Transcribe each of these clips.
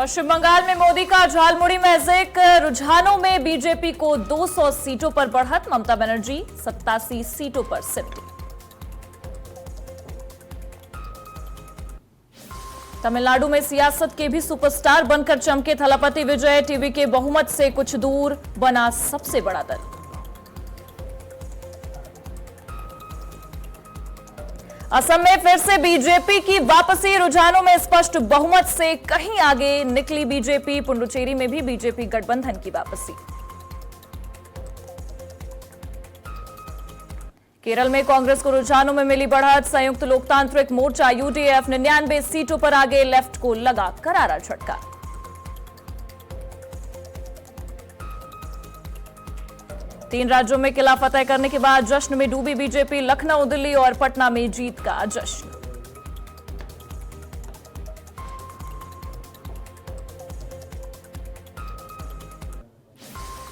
पश्चिम बंगाल में मोदी का झालमुड़ी महज़िक, रुझानों में बीजेपी को 200 सीटों पर बढ़त, ममता बनर्जी 87 सीटों पर सिमटी। तमिलनाडु में सियासत के भी सुपरस्टार बनकर चमके थलापति विजय, टीवी के बहुमत से कुछ दूर बना सबसे बड़ा दल। असम में फिर से बीजेपी की वापसी, रुझानों में स्पष्ट बहुमत से कहीं आगे निकली बीजेपी, पुडुचेरी में भी बीजेपी गठबंधन की वापसी। केरल में कांग्रेस को रुझानों में मिली बढ़त, संयुक्त लोकतांत्रिक मोर्चा यूडीएफ 99 सीटों पर आगे, लेफ्ट को लगा करारा झटका। तीन राज्यों में किला फतह करने के बाद जश्न में डूबी बीजेपी, लखनऊ, दिल्ली और पटना में जीत का जश्न।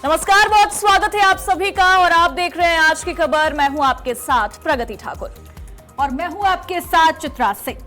नमस्कार, बहुत स्वागत है आप सभी का और आप देख रहे हैं आज की खबर। मैं हूं आपके साथ प्रगति ठाकुर और मैं हूं आपके साथ चित्रा सिंह।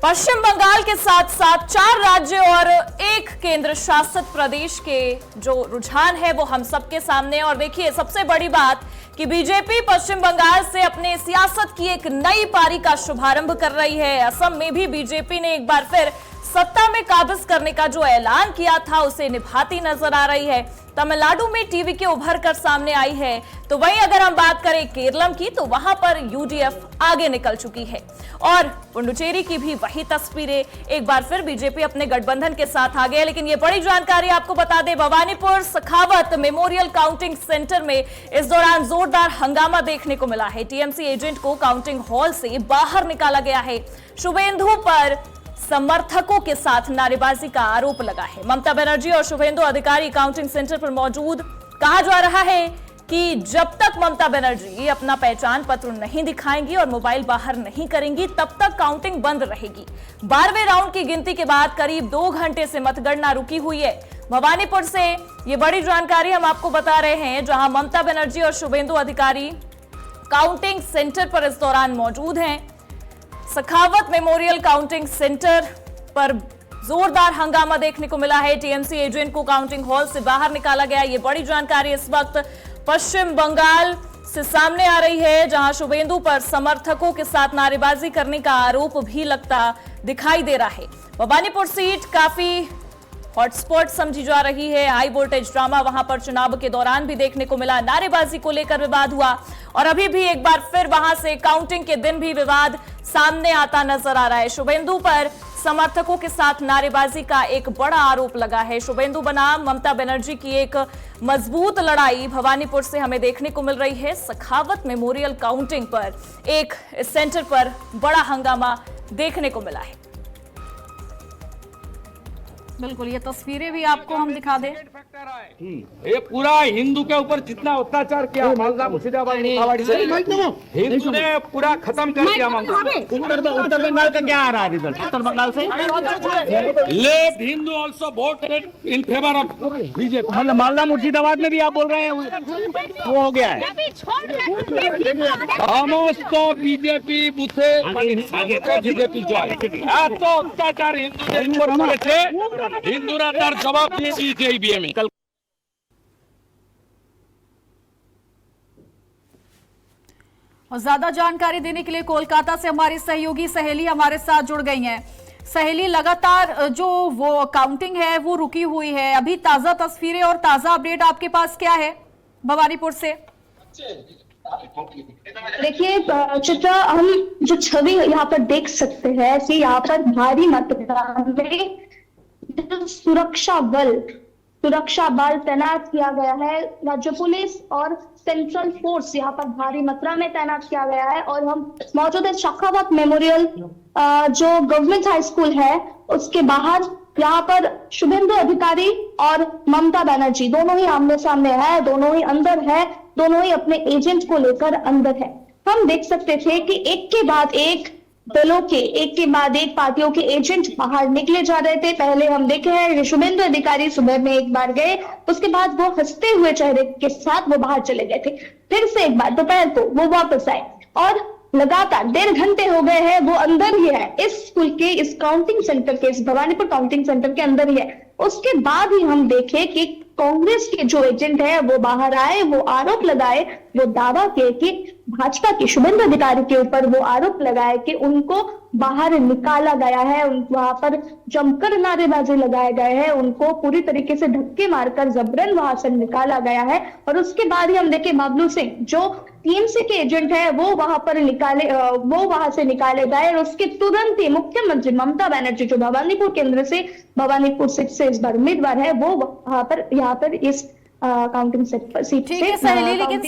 पश्चिम बंगाल के साथ साथ 4 राज्य और 1 केंद्र शासित प्रदेश के जो रुझान है वो हम सबके सामने। और देखिए, सबसे बड़ी बात कि बीजेपी पश्चिम बंगाल से अपने सियासत की एक नई पारी का शुभारंभ कर रही है। असम में भी बीजेपी ने एक बार फिर सत्ता में काबिज करने का जो ऐलान किया था उसे निभाती नजर आ रही है। तमिलनाडु में टीवी के उभर कर सामने आई है। तो वहीं अगर हम बात करें केरलम की तो वहां पर यूडीएफ आगे निकल चुकी है और पुडुचेरी की भी वही तस्वीरें, एक बार फिर बीजेपी अपने गठबंधन के साथ आ गया। लेकिन ये बड़ी जानकारी आपको बता दें, भवानीपुर सखावत मेमोरियल काउंटिंग सेंटर में इस दौरान जोरदार हंगामा देखने को मिला है। टीएमसी एजेंट को काउंटिंग हॉल से बाहर निकाला गया है। शुभेंदु पर समर्थकों के साथ नारेबाजी का आरोप लगा है। ममता बनर्जी और शुभेंदु अधिकारी काउंटिंग सेंटर पर मौजूद। कहा जा रहा है कि जब तक ममता बनर्जी अपना पहचान पत्र नहीं दिखाएंगी और मोबाइल बाहर नहीं करेंगी तब तक काउंटिंग बंद रहेगी। 12वें राउंड की गिनती के बाद करीब 2 घंटे से मतगणना रुकी हुई है। भवानीपुर से ये बड़ी जानकारी हम आपको बता रहे हैं, जहां ममता बनर्जी और शुभेंदु अधिकारी काउंटिंग सेंटर पर इस दौरान मौजूद हैं। सखावत मेमोरियल काउंटिंग सेंटर पर जोरदार हंगामा देखने को मिला है। टीएमसी एजेंट को काउंटिंग हॉल से बाहर निकाला गया। ये बड़ी जानकारी इस वक्त पश्चिम बंगाल से सामने आ रही है, जहां शुभेंदु पर समर्थकों के साथ नारेबाजी करने का आरोप भी लगता दिखाई दे रहा है। भवानीपुर सीट काफी हॉटस्पॉट समझी जा रही है। हाई वोल्टेज ड्रामा वहां पर चुनाव के दौरान भी देखने को मिला। नारेबाजी को लेकर विवाद हुआ और अभी भी एक बार फिर वहां से काउंटिंग के दिन भी विवाद सामने आता नजर आ रहा है। शुभेंदु पर समर्थकों के साथ नारेबाजी का एक बड़ा आरोप लगा है। शुभेंदु बनाम ममता बनर्जी की एक मजबूत लड़ाई भवानीपुर से हमें देखने को मिल रही है। सखावत मेमोरियल काउंटिंग पर एक सेंटर पर बड़ा हंगामा देखने को मिला है। बिल्कुल, ये तस्वीरें भी आपको हम दिखा दें। ये पूरा हिंदू के ऊपर जितना अत्याचार किया मालदा मुर्शिदाबाद हिंदू ने पूरा खत्म कर दिया। उत्तर बंगाल का क्या आ रहा है रिजल्ट? उत्तर बंगाल से left Hindu also voted in favour of BJP. Malda Murshidabad में भी आप बोल रहे हैं वो हो गया है। समस्त बीजेपी बुथे बीजेपी এত অত্যাচার হিন্দুদের উপর করেছে, হিন্দুরা তার জবাব দিয়ে দিয়েছে এই বিএমএ। और ज्यादा जानकारी देने के लिए कोलकाता से हमारी सहयोगी सहेली हमारे साथ जुड़ गई हैं। सहेली, लगातार जो वो काउंटिंग है वो रुकी हुई है, अभी ताजा तस्वीरें और ताजा अपडेट आपके पास क्या है भवानीपुर से? देखिए चित्रा, हम जो छवि यहाँ पर देख सकते हैं कि यहाँ पर भारी मतदान में सुरक्षा बल तैनात किया गया है। राज्य पुलिस और सेंट्रल फोर्स यहाँ पर भारी मात्रा में तैनात किया गया है। और हम मौजूद है सखावत मेमोरियल जो गवर्नमेंट हाई स्कूल है उसके बाहर। यहाँ पर शुभेंदु अधिकारी और ममता बनर्जी दोनों ही आमने सामने है, दोनों ही अंदर है, दोनों ही अपने एजेंट को लेकर अंदर है। हम देख सकते थे कि एक के बाद एक दलों के, एक के बाद एक पार्टियों के एजेंट बाहर निकले जा रहे थे। पहले हम देखे हैं शुभेंदु अधिकारी सुबह में एक बार गए, उसके बाद वो हंसते हुए चेहरे के साथ वो बाहर चले गए थे। फिर से एक बार दोपहर को वो वापस आए और लगातार 1.5 घंटे हो गए हैं, वो अंदर ही है इस स्कूल के, इस काउंटिंग सेंटर के, इस भवानीपुर काउंटिंग सेंटर के अंदर ही है। उसके बाद ही हम देखें कि कांग्रेस के जो एजेंट है वो बाहर आए, वो आरोप लगाए, वो दावा किए कि भाजपा के शुभेंदु अधिकारी के ऊपर वो आरोप लगाए कि उनको बाहर निकाला गया है, वहां पर जमकर नारेबाजी लगाए गए हैं, उनको पूरी तरीके से धक्के मारकर जबरन वहां से निकाला गया है। और उसके बाद ही हम देखें बाबलू सिंह जो टीएमसी के एजेंट है वो वहां से निकाले गए। और उसके तुरंत ही मुख्यमंत्री ममता बनर्जी जो भवानीपुर केंद्र से, भवानीपुर सीट से इस बार उम्मीदवार है, वो यहाँ पर इस काउंटिंग सीट से। ठीक है सहेली, लेकिन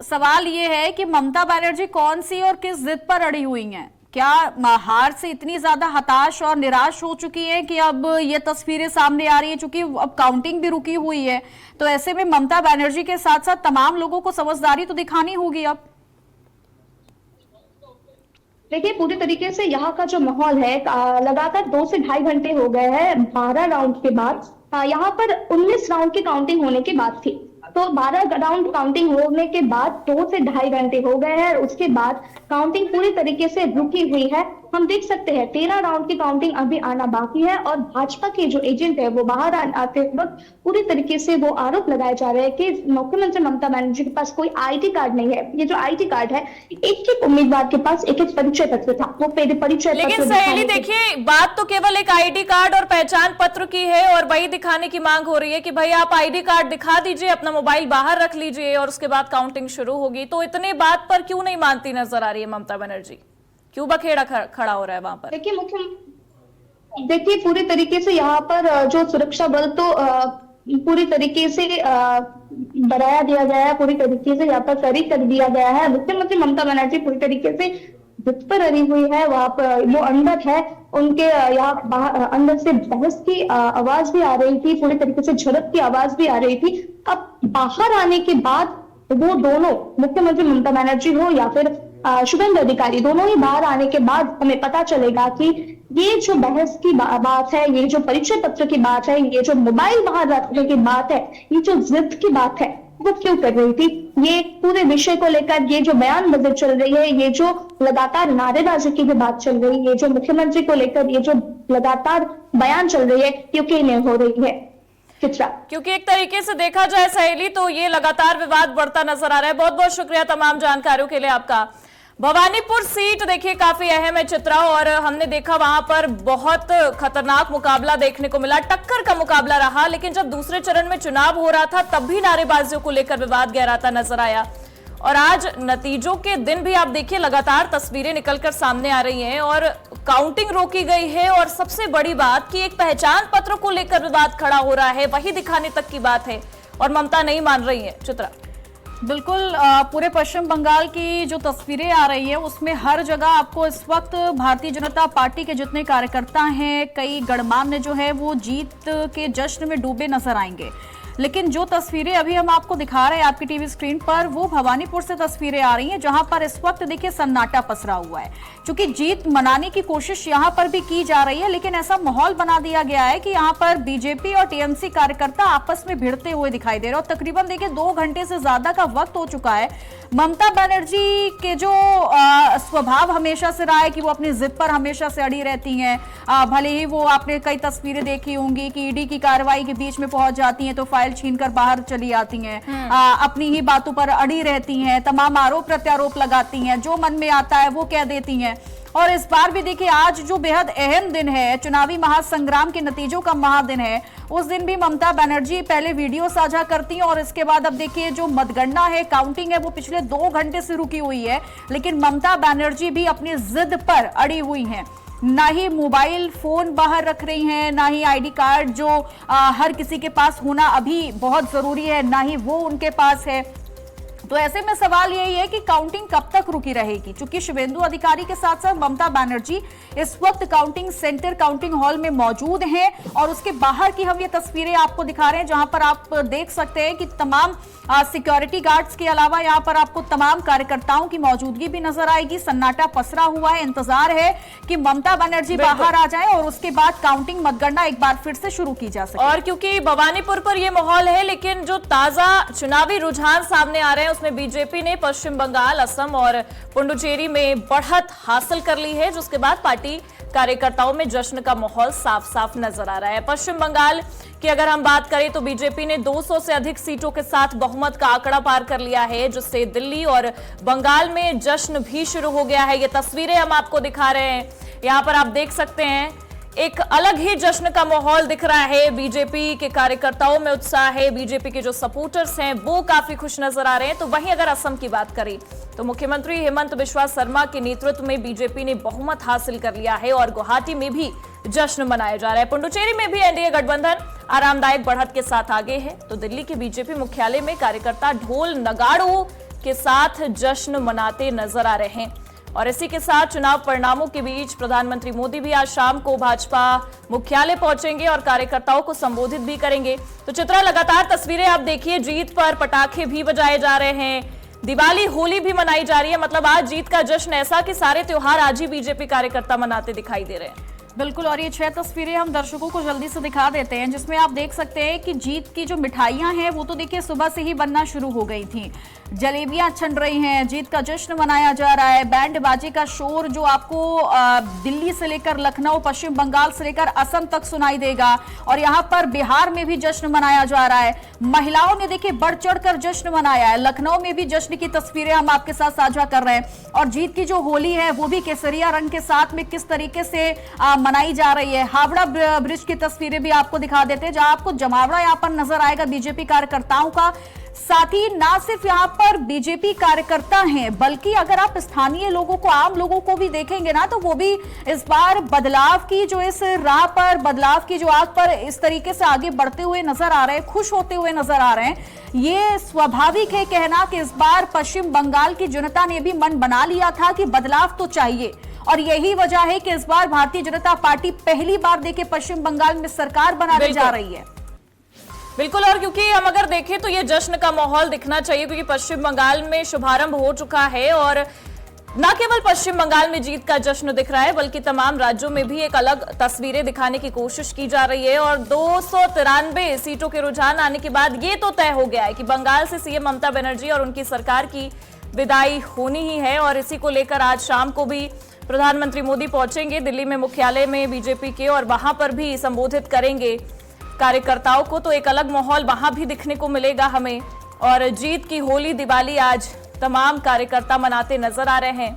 सवाल ये है कि ममता बनर्जी कौन सी और किस जिद पर अड़ी हुई हैं? क्या हार से इतनी ज्यादा हताश और निराश हो चुकी है कि अब ये तस्वीरें सामने आ रही है, चूंकि अब काउंटिंग भी रुकी हुई है, तो ऐसे में ममता बनर्जी के साथ साथ तमाम लोगों को समझदारी तो दिखानी होगी अब। देखिए पूरी तरीके से यहाँ का जो माहौल है, लगातार 2 से ढाई घंटे हो गए हैं 12 राउंड के बाद। यहाँ पर 19 राउंड की काउंटिंग होने की बात थी, तो 12 राउंड काउंटिंग होने के बाद 2 से ढाई घंटे हो गए हैं। उसके बाद काउंटिंग पूरी तरीके से रुकी हुई है। हम देख सकते हैं 13 राउंड की काउंटिंग अभी आना बाकी है। और भाजपा के जो एजेंट है वो बाहर आते वक्त पूरी तरीके से वो आरोप लगाए जा रहे हैं कि मुख्यमंत्री ममता बनर्जी के पास कोई आईडी कार्ड नहीं है। ये जो आईडी कार्ड है, एक उम्मीदवार के पास एक परिचय पत्र था, वो परिचय। लेकिन सहेली देखिए, बात तो केवल एक आईडी कार्ड और पहचान पत्र की है और वही दिखाने की मांग हो रही है कि भाई आप आईडी कार्ड दिखा दीजिए, अपना मोबाइल बाहर रख लीजिए और उसके बाद काउंटिंग शुरू होगी। तो इतने बात पर क्यों नहीं मानती नजर आ रही है ममता बनर्जी? क्यों बखेड़ा खड़ा हो रहा है वहां पर? देखिए पूरी तरीके से यहाँ पर जो सुरक्षा बल तो पूरी तरीके से बढ़ाया दिया गया है, पूरी तरीके से यहाँ पर कड़ी कर दिया गया है। मुख्यमंत्री ममता बनर्जी पूरी तरीके से जिद पर अड़ी हुई है, वहां पर वो अंदर है, उनके यहाँ अंदर से बहस की आवाज भी आ रही थी, पूरी तरीके से झड़प की आवाज भी आ रही थी। अब बाहर आने के बाद वो दोनों, मुख्यमंत्री ममता बनर्जी हो या फिर शुभेंदु अधिकारी, दोनों ही बाहर आने के बाद हमें पता चलेगा कि ये जो बहस की बात है, ये जो परिचय पत्र की बात है, ये जो मोबाइल बाहर रखने की बात है, ये जो जिद की बात है, वो क्यों कर रही थी। ये पूरे विषय को लेकर ये जो बयानबाजी चल रही है, ये जो लगातार नारेबाजी की भी बात चल रही है, ये जो मुख्यमंत्री को लेकर ये जो लगातार बयान चल रही है, क्योंकि नहीं हो रही है चित्रा। क्योंकि एक तरीके से देखा जाए सहेली तो ये लगातार विवाद बढ़ता नजर आ रहा है। बहुत बहुत शुक्रिया तमाम जानकारियों के लिए आपका। भवानीपुर सीट देखिए काफी अहम है चित्रा, और हमने देखा वहां पर बहुत खतरनाक मुकाबला देखने को मिला, टक्कर का मुकाबला रहा। लेकिन जब दूसरे चरण में चुनाव हो रहा था तब भी नारेबाजियों को लेकर विवाद गहराता नजर आया। और आज नतीजों के दिन भी आप देखिए लगातार तस्वीरें निकलकर सामने आ रही हैं और काउंटिंग रोकी गई है। और सबसे बड़ी बात कि एक पहचान पत्र को लेकर विवाद खड़ा हो रहा है, वही दिखाने तक की बात है और ममता नहीं मान रही है। चित्रा बिल्कुल, पूरे पश्चिम बंगाल की जो तस्वीरें आ रही है उसमें हर जगह आपको इस वक्त भारतीय जनता पार्टी के जितने कार्यकर्ता हैं, कई गणमान्य जो है वो जीत के जश्न में डूबे नजर आएंगे। लेकिन जो तस्वीरें अभी हम आपको दिखा रहे हैं आपकी टीवी स्क्रीन पर, वो भवानीपुर से तस्वीरें आ रही हैं, जहां पर इस वक्त देखिए सन्नाटा पसरा हुआ है। क्योंकि जीत मनाने की कोशिश यहां पर भी की जा रही है, लेकिन ऐसा माहौल बना दिया गया है कि यहां पर बीजेपी और टीएमसी कार्यकर्ता आपस में भिड़ते हुए दिखाई दे रहे हैं। और तकरीबन देखिए 2 घंटे से ज्यादा का वक्त हो चुका है। ममता बनर्जी के जो स्वभाव हमेशा से रहा है कि वो अपनी जिद पर हमेशा से अड़ी रहती हैं, भले ही वो आपने कई तस्वीरें देखी होंगी कि ईडी की कार्रवाई के बीच में पहुंच जाती हैं तो फाइल छीनकर बाहर चली आती हैं, अपनी ही बातों पर अड़ी रहती हैं, तमाम आरोप प्रत्यारोप लगाती हैं, जो मन में आता है वो कह देती हैं। और इस बार भी देखिए आज जो बेहद अहम दिन है, चुनावी महासंग्राम के नतीजों का महादिन है, उस दिन भी ममता बनर्जी पहले वीडियो साझा करती हैं और इसके बाद अब देखिए जो मतगणना है, काउंटिंग है, वो पिछले 2 घंटे से रुकी हुई है। लेकिन ममता बनर्जी भी अपनी जिद पर अड़ी हुई हैं, ना ही मोबाइल फोन बाहर रख रही हैं, ना ही आईडी कार्ड जो हर किसी के पास होना अभी बहुत जरूरी है, ना ही वो उनके पास है। तो ऐसे में सवाल यही है कि काउंटिंग कब तक रुकी रहेगी, क्योंकि शुभेंदु अधिकारी के साथ साथ ममता बनर्जी इस वक्त काउंटिंग सेंटर, काउंटिंग हॉल में मौजूद हैं। और उसके बाहर की हम ये तस्वीरें आपको दिखा रहे हैं, जहां पर आप देख सकते हैं कि तमाम सिक्योरिटी गार्ड्स के अलावा यहाँ पर आपको तमाम कार्यकर्ताओं की मौजूदगी भी नजर आएगी। सन्नाटा पसरा हुआ है, इंतजार है कि ममता बनर्जी बाहर आ जाए और उसके बाद काउंटिंग मतगणना एक बार फिर से शुरू की जा सके। और क्योंकि भवानीपुर पर यह माहौल है, लेकिन जो ताजा चुनावी रुझान सामने आ रहे हैं उसमें बीजेपी ने पश्चिम बंगाल, असम और पुडुचेरी में बढ़त हासिल कर ली है, जिसके बाद पार्टी कार्यकर्ताओं में जश्न का माहौल साफ साफ नजर आ रहा है। पश्चिम बंगाल की अगर हम बात करें तो बीजेपी ने 200 से अधिक सीटों के साथ बहुमत का आंकड़ा पार कर लिया है, जिससे दिल्ली और बंगाल में जश्न भी शुरू हो गया है। ये तस्वीरें हम आपको दिखा रहे हैं, यहां पर आप देख सकते हैं एक अलग ही जश्न का माहौल दिख रहा है। बीजेपी के कार्यकर्ताओं में उत्साह है, बीजेपी के जो सपोर्टर्स हैं वो काफी खुश नजर आ रहे हैं। तो वहीं अगर असम की बात करें तो मुख्यमंत्री हेमंत बिस्वा शर्मा के नेतृत्व में बीजेपी ने बहुमत हासिल कर लिया है और गुवाहाटी में भी जश्न मनाया जा रहा है। पुडुचेरी में भी एनडीए गठबंधन आरामदायक बढ़त के साथ आगे है। तो दिल्ली के बीजेपी मुख्यालय में कार्यकर्ता ढोल नगाड़ों के साथ जश्न मनाते नजर आ रहे हैं। और इसी के साथ चुनाव परिणामों के बीच प्रधानमंत्री मोदी भी आज शाम को भाजपा मुख्यालय पहुंचेंगे और कार्यकर्ताओं को संबोधित भी करेंगे। तो चित्रा, लगातार तस्वीरें आप देखिए, जीत पर पटाखे भी बजाए जा रहे हैं, दिवाली होली भी मनाई जा रही है। मतलब आज जीत का जश्न ऐसा कि सारे त्योहार आज ही बीजेपी कार्यकर्ता मनाते दिखाई दे रहे हैं। बिल्कुल, और ये 6 तस्वीरें हम दर्शकों को जल्दी से दिखा देते हैं, जिसमें आप देख सकते हैं कि जीत की जो मिठाइयां हैं वो तो देखिए सुबह से ही बनना शुरू हो गई थी। जलेबियां छन रही हैं, जीत का जश्न मनाया जा रहा है, बैंड बाजे का शोर जो आपको दिल्ली से लेकर लखनऊ, पश्चिम बंगाल से लेकर असम तक सुनाई देगा। और यहाँ पर बिहार में भी जश्न मनाया जा रहा है। महिलाओं ने देखिए बढ़ चढ़कर जश्न मनाया है। लखनऊ में भी जश्न की तस्वीरें हम आपके साथ साझा कर रहे हैं। और जीत की जो होली है वो भी केसरिया रंग के साथ में किस तरीके से मनाई जा रही है। हावड़ा ब्रिज की तस्वीरें भी आपको दिखा देते हैं, जहां आपको जमावड़ा यहां पर नजर आएगा बीजेपी कार्यकर्ताओं का। साथ ही ना सिर्फ यहां पर बीजेपी कार्यकर्ता हैं, बल्कि अगर आप स्थानीय लोगों को, आम लोगों को भी देखेंगे ना, तो वो भी इस बार बदलाव की जो इस राह पर, बदलाव की जो आग पर इस तरीके से आगे बढ़ते हुए नजर आ रहे हैं, खुश होते हुए नजर आ रहे हैं। ये स्वाभाविक है कहना कि इस बार पश्चिम बंगाल की जनता ने भी मन बना लिया था कि बदलाव तो चाहिए। और यही वजह है कि इस बार भारतीय जनता पार्टी पहली बार देखे पश्चिम बंगाल में सरकार बनाने जा रही है। बिल्कुल, और क्योंकि हम अगर देखें तो ये जश्न का माहौल दिखना चाहिए, क्योंकि पश्चिम बंगाल में शुभारंभ हो चुका है और न केवल पश्चिम बंगाल में जीत का जश्न दिख रहा है, बल्कि तमाम राज्यों में भी एक अलग तस्वीरें दिखाने की कोशिश की जा रही है। और 293 सीटों के रुझान आने के बाद ये तो तय हो गया है कि बंगाल से सीएम ममता बनर्जी और उनकी सरकार की विदाई होनी ही है। और इसी को लेकर आज शाम को भी प्रधानमंत्री मोदी पहुंचेंगे दिल्ली में मुख्यालय में बीजेपी के, और वहां पर भी संबोधित करेंगे कार्यकर्ताओं को। तो एक अलग माहौल वहां भी दिखने को मिलेगा हमें। और जीत की होली, दिवाली आज तमाम कार्यकर्ता मनाते नजर आ रहे हैं।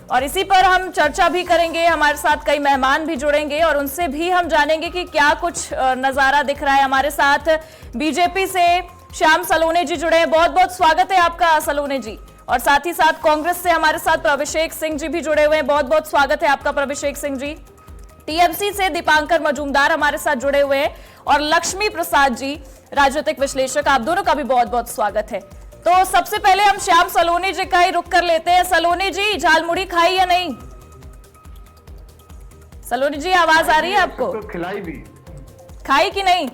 और इसी पर हम चर्चा भी करेंगे, हमारे साथ कई मेहमान भी जुड़ेंगे और उनसे भी हम जानेंगे कि क्या कुछ नजारा दिख रहा है। हमारे साथ बीजेपी से श्याम सलोने जी जुड़े हैं, बहुत बहुत स्वागत है आपका सलोने जी। और साथ ही साथ कांग्रेस से हमारे साथ प्रभिषेक सिंह जी भी जुड़े हुए हैं, बहुत बहुत स्वागत है आपका प्रभिषेक सिंह जी। टीएमसी से दीपांकर मजूमदार हमारे साथ जुड़े हुए हैं और लक्ष्मी प्रसाद जी राजनीतिक विश्लेषक, आप दोनों का भी बहुत बहुत स्वागत है। तो सबसे पहले हम श्याम सलोनी जी का ही रुख कर लेते हैं। सलोनी जी, झालमुड़ी खाई या नहीं? सलोनी जी, आवाज आ रही है आपको? तो खिलाई भी, खाई कि नहीं?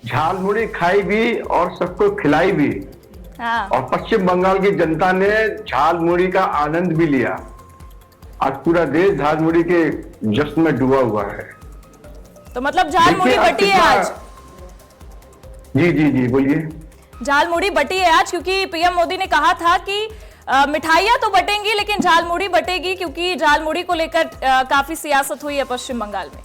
झालमुड़ी खाई भी और सबको खिलाई भी। हाँ। और पश्चिम बंगाल की जनता ने झालमुड़ी का आनंद भी लिया। आज पूरा देश झालमुड़ी के जश्न में डूबा हुआ है। तो मतलब झालमुड़ी बटी है आज? जी जी जी, बोलिए। झालमुड़ी बटी है आज, क्योंकि पीएम मोदी ने कहा था कि मिठाइयां तो बटेंगी लेकिन झालमुड़ी बटेगी, क्योंकि झालमुड़ी को लेकर काफी सियासत हुई है पश्चिम बंगाल में।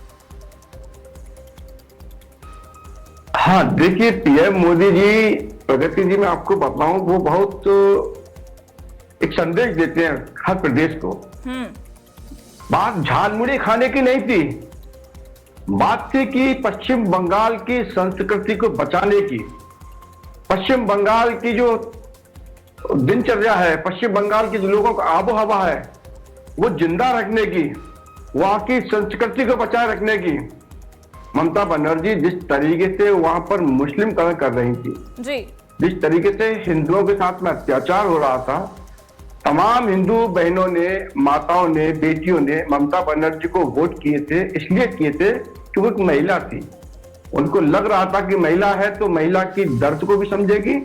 हाँ, देखिए, पीएम मोदी जी, प्रगति जी, मैं आपको बताऊं, वो बहुत एक संदेश देते हैं हर प्रदेश को। बात झालमुड़ी खाने की नहीं थी, बात थी कि पश्चिम बंगाल की संस्कृति को बचाने की, पश्चिम बंगाल की जो दिनचर्या है, पश्चिम बंगाल के जो लोगों का आबो हवा है, वो जिंदा रखने की, वहां की संस्कृति को बचाए रखने की। ममता बनर्जी जिस तरीके से वहां पर मुस्लिमकरण कर रही थी जी, जिस तरीके से हिंदुओं के साथ में अत्याचार हो रहा था, तमाम हिंदू बहनों ने, माताओं ने, बेटियों ने ममता बनर्जी को वोट किए थे, इसलिए किए थे कि वो एक महिला थी। उनको लग रहा था कि महिला है तो महिला की दर्द को भी समझेगी,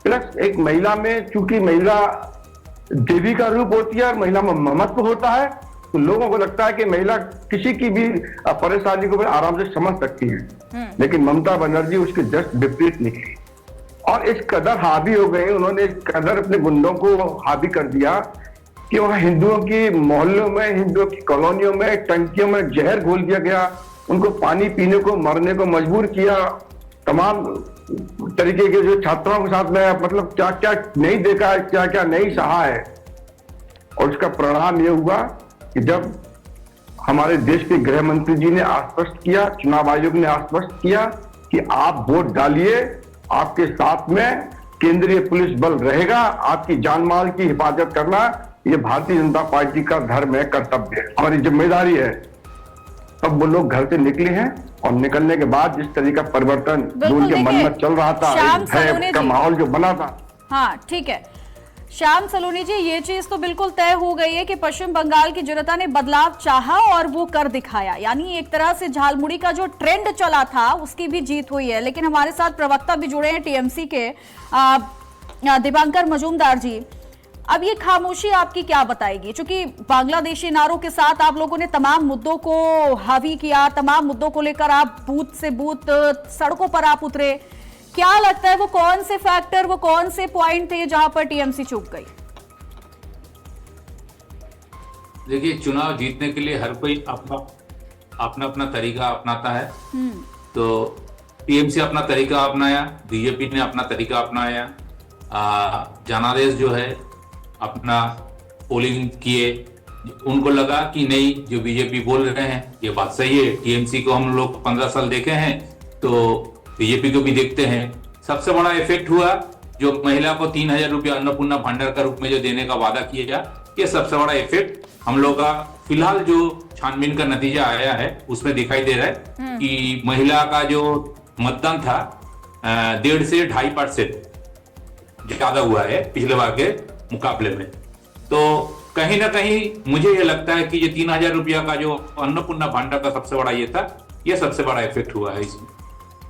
प्लस एक महिला में, चूंकि महिला देवी का रूप होती है और महिला में ममत्व होता है, तो लोगों को लगता है कि महिला किसी की भी परेशानी को भी आराम से समझ सकती है। लेकिन ममता बनर्जी उसके जस्ट विपरीत निकली और इस कदर हावी हो गए, उन्होंने इस कदर अपने गुंडों को हावी कर दिया कि वहां हिंदुओं की मोहल्लों में, हिंदुओं की कॉलोनियों में, टंकियों में जहर घोल दिया गया, उनको पानी पीने को, मरने को मजबूर किया। तमाम तरीके के जो छात्रों के साथ में मतलब क्या क्या नहीं देखा है, क्या क्या नहीं सहा है। और उसका परिणाम यह हुआ कि जब हमारे देश के गृह मंत्री जी ने आश्वस्त किया, चुनाव आयोग ने आश्वस्त किया कि आप वोट डालिए, आपके साथ में केंद्रीय पुलिस बल रहेगा, आपकी जान माल की हिफाजत करना ये भारतीय जनता पार्टी का धर्म है, कर्तव्य है, हमारी जिम्मेदारी है। तब वो लोग घर से निकले हैं और निकलने के बाद जिस तरह का परिवर्तन जो उनके मन में चल रहा था, भय का माहौल जो बना था। हाँ ठीक है श्याम सलोनी जी, ये चीज तो बिल्कुल तय हो गई है कि पश्चिम बंगाल की जनता ने बदलाव चाहा और वो कर दिखाया, यानी एक तरह से झालमुड़ी का जो ट्रेंड चला था उसकी भी जीत हुई है। लेकिन हमारे साथ प्रवक्ता भी जुड़े हैं टीएमसी के, दीपांकर मजूमदार जी। अब ये खामोशी आपकी क्या बताएगी, क्योंकि बांग्लादेशी नारों के साथ आप लोगों ने तमाम मुद्दों को हावी किया, तमाम मुद्दों को लेकर आप बूथ से बूथ सड़कों पर आप उतरे। क्या लगता है वो कौन से फैक्टर, वो कौन से पॉइंट थे जहां पर टीएमसी चूक गई? देखिए, चुनाव जीतने के लिए हर कोई अपना अपना तरीका अपनाता है। तो टीएमसी अपना तरीका अपनाया, बीजेपी ने अपना तरीका अपनाया, जनादेश जो है अपना पोलिंग किए। उनको लगा कि नहीं, जो बीजेपी बोल रहे हैं ये बात सही है। टीएमसी को हम लोग 15 साल देखे हैं, तो बीजेपी को भी देखते हैं। सबसे बड़ा इफेक्ट हुआ जो महिला को 3000 रुपया अन्नपूर्णा भंडार का रूप में जो देने का वादा किया गया, ये सबसे बड़ा इफेक्ट हम लोग का फिलहाल जो छानबीन का नतीजा आया है उसमें दिखाई दे रहा है कि महिला का जो मतदान था 1.5 से 2.5% ज्यादा हुआ है पिछले बार के मुकाबले में। तो कहीं ना कहीं मुझे ये लगता है कि ये 3000 रुपया का जो अन्नपूर्णा भंडार का सबसे बड़ा ये था, ये सबसे बड़ा इफेक्ट हुआ है इसमें।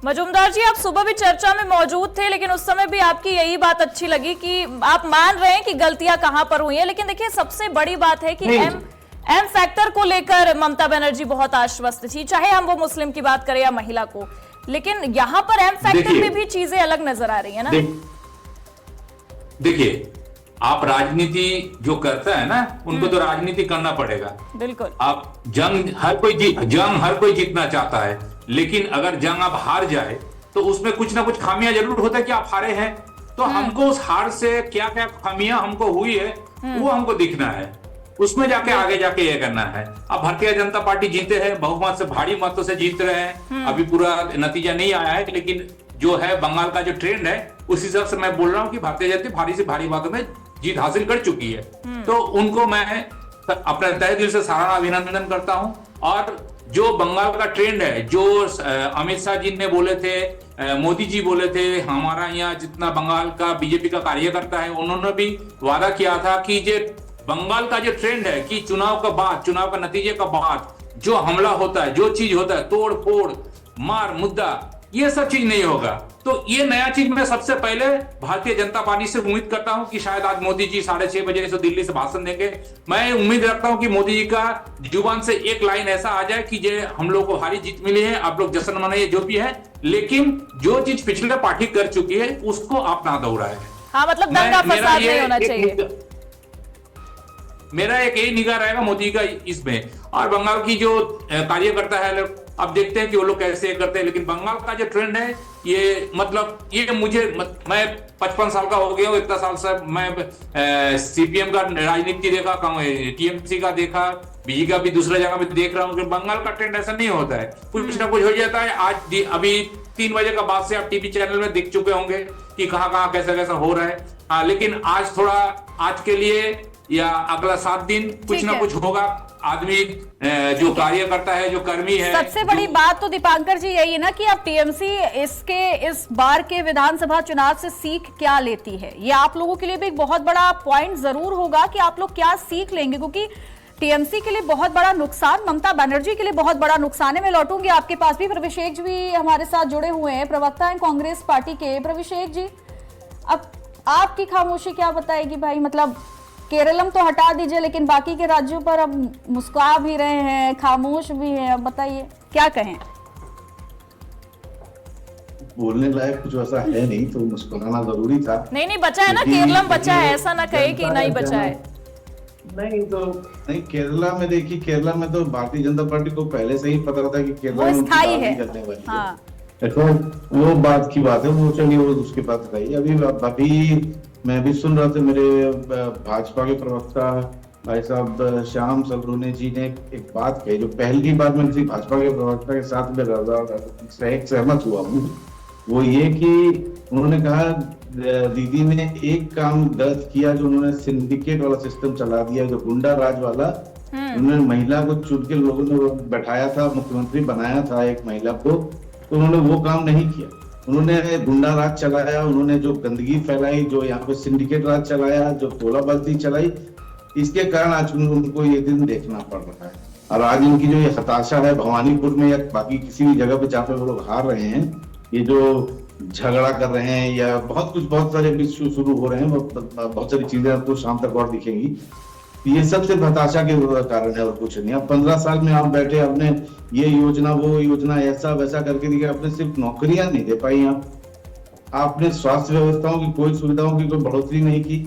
मजूमदार जी, आप सुबह भी चर्चा में मौजूद थे, लेकिन उस समय भी आपकी यही बात अच्छी लगी कि आप मान रहे हैं कि गलतियां कहां पर हुई हैं। लेकिन देखिए, सबसे बड़ी बात है कि एम फैक्टर को लेकर ममता बनर्जी बहुत आश्वस्त थी, चाहे हम वो मुस्लिम की बात करें या महिला को। लेकिन यहां पर एम फैक्टर में भी चीजें अलग नजर आ रही है ना। देखिए, आप राजनीति जो करता है ना, उनको तो राजनीति करना पड़ेगा। बिल्कुल। आप जंग हर कोई जीतना चाहता है, लेकिन अगर जंग आप हार जाए तो उसमें कुछ ना कुछ खामियां जरूर होता है कि आप हारे हैं। तो हमको उस हार से क्या क्या खामियां हमको हुई है वो हमको दिखना है, उसमें जाके आगे जाके ये करना है। अब भारतीय जनता पार्टी जीते हैं, बहुमत से, भारी मतों से जीत रहे हैं। अभी पूरा नतीजा नहीं आया है, लेकिन जो है बंगाल का जो ट्रेंड है उस हिसाब से मैं बोल रहा हूँ कि भारतीय जनता भारी से भारी बातों में जीत हासिल कर चुकी है। तो उनको मैं अपने तहे दिल से सराहना, अभिनंदन करता हूं। और जो बंगाल का ट्रेंड है, जो अमित शाह जी ने बोले थे, मोदी जी बोले थे, हमारा यहाँ जितना बंगाल का बीजेपी का कार्यकर्ता है उन्होंने भी वादा किया था कि ये बंगाल का जो ट्रेंड है कि चुनाव का बाद, चुनाव का नतीजे का बाद जो हमला होता है, जो चीज होता है, तोड़ फोड़, मार मुद्दा, ये सब चीज नहीं होगा। तो ये नया चीज मैं सबसे पहले भारतीय जनता पार्टी से उम्मीद करता हूं कि शायद आज मोदी जी 6:30 बजे से दिल्ली से भाषण देंगे। मैं उम्मीद रखता हूं कि मोदी जी का जुबान से एक लाइन ऐसा आ जाए कि ये हम लोग को भारी जीत मिली है, आप लोग जश्न मनाइए जो भी है, लेकिन जो चीज पिछले पार्टी कर चुकी है उसको आप ना दोहराए। हाँ, मतलब दंगा फसाद नहीं होना चाहिए। मेरा एक यही निगाह रहेगा मोदी का इसमें। और बंगाल की जो कार्यकर्ता है, अब देखते हैं कि वो लोग कैसे करते हैं। लेकिन बंगाल का जो ट्रेंड है ये मतलब ये मैं 55 साल का हो गया हूँ, इतना साल से मैं सीपीएम का राजनीति देखा, टीएमसी का देखा, बीजेपी का भी दूसरे जगह में देख रहा हूँ। बंगाल का ट्रेंड ऐसा नहीं होता है, कुछ ना कुछ हो जाता है। आज अभी 3 बजे का बाद से आप टीवी चैनल में देख चुके होंगे कि कहाँ कैसा कैसा हो रहा है। लेकिन आज थोड़ा, आज के लिए या अगला 7 दिन कुछ ना कुछ होगा। आदमी जो कार्य करता है, जो कर्मी है। सबसे बड़ी बात तो दीपांकर जी यही है ना कि अब टीएमसी इस बार के विधानसभा चुनाव से सीख क्या लेती है, ये आप लोगों के लिए भी एक बहुत बड़ा पॉइंट जरूर होगा कि आप लोग क्या सीख लेंगे। क्योंकि टीएमसी के लिए बहुत बड़ा नुकसान, ममता बनर्जी के लिए बहुत बड़ा नुकसान है। मैं लौटूंगी आपके पास भी। प्रविशेक जी हमारे साथ जुड़े हुए हैं, प्रवक्ता हैं कांग्रेस पार्टी के। प्रविशेक जी, अब आपकी खामोशी क्या बताएगी भाई? मतलब केरलम तो हटा दीजिए, लेकिन बाकी के राज्यों पर अब मुस्कुरा भी रहे हैं, खामोश भी हैं। अब बताइए क्या कहें। बोलने लायक कुछ ऐसा है नहीं, तो मुस्कुराना जरूरी था। नहीं बचा है ना, क्योंकि केरलम बचा है, ऐसा ना कहे कि जनता नहीं का बचा है। नहीं तो नहीं, केरला में देखिए, केरला में तो भारतीय जनता पार्टी को पहले से ही पता था कि केरला वो में उनकी स्थायी बात है। नहीं करने वाली है। हाँ। देखो वो बात की बात है, वो चलिए वो उसके पास रही। अभी मैं भी सुन रहा था, मेरे भाजपा के प्रवक्ता भाई साहब श्याम सलरूने जी ने एक बात कही, जो पहली बार मैं किसी भाजपा के प्रवक्ता के साथ में सहमत हुआ हूँ, वो ये कि उन्होंने कहा दीदी ने एक काम गलत किया, जो उन्होंने सिंडिकेट वाला सिस्टम चला दिया, जो गुंडा राज वाला। उन्होंने महिला को चुन के लोगों ने बैठाया था, मुख्यमंत्री बनाया था एक महिला को, तो उन्होंने वो काम नहीं किया। उन्होंने गुंडा राज चलाया, उन्होंने जो गंदगी फैलाई, जो यहाँ पे सिंडिकेट राज चलाया, जो तोलाबाजी चलाई, इसके कारण आज उनको ये दिन देखना पड़ रहा है। और आज इनकी जो ये हताशा है भवानीपुर में या बाकी किसी भी जगह पे जहाँ पे वो लोग हार रहे हैं, ये जो झगड़ा कर रहे हैं या बहुत सारे इश्यू शुरू हो रहे हैं, बहुत सारी चीजें आपको शाम तक और दिखेंगी। ये सब सिर्फ हताशा के कारण है और कुछ नहीं। अब 15 साल में आप बैठे, आपने ये योजना वो योजना ऐसा वैसा करके दिया, आपने सिर्फ नौकरियां नहीं दे पाई, आपने स्वास्थ्य व्यवस्थाओं की कोई सुविधाओं की कोई बढ़ोतरी नहीं की,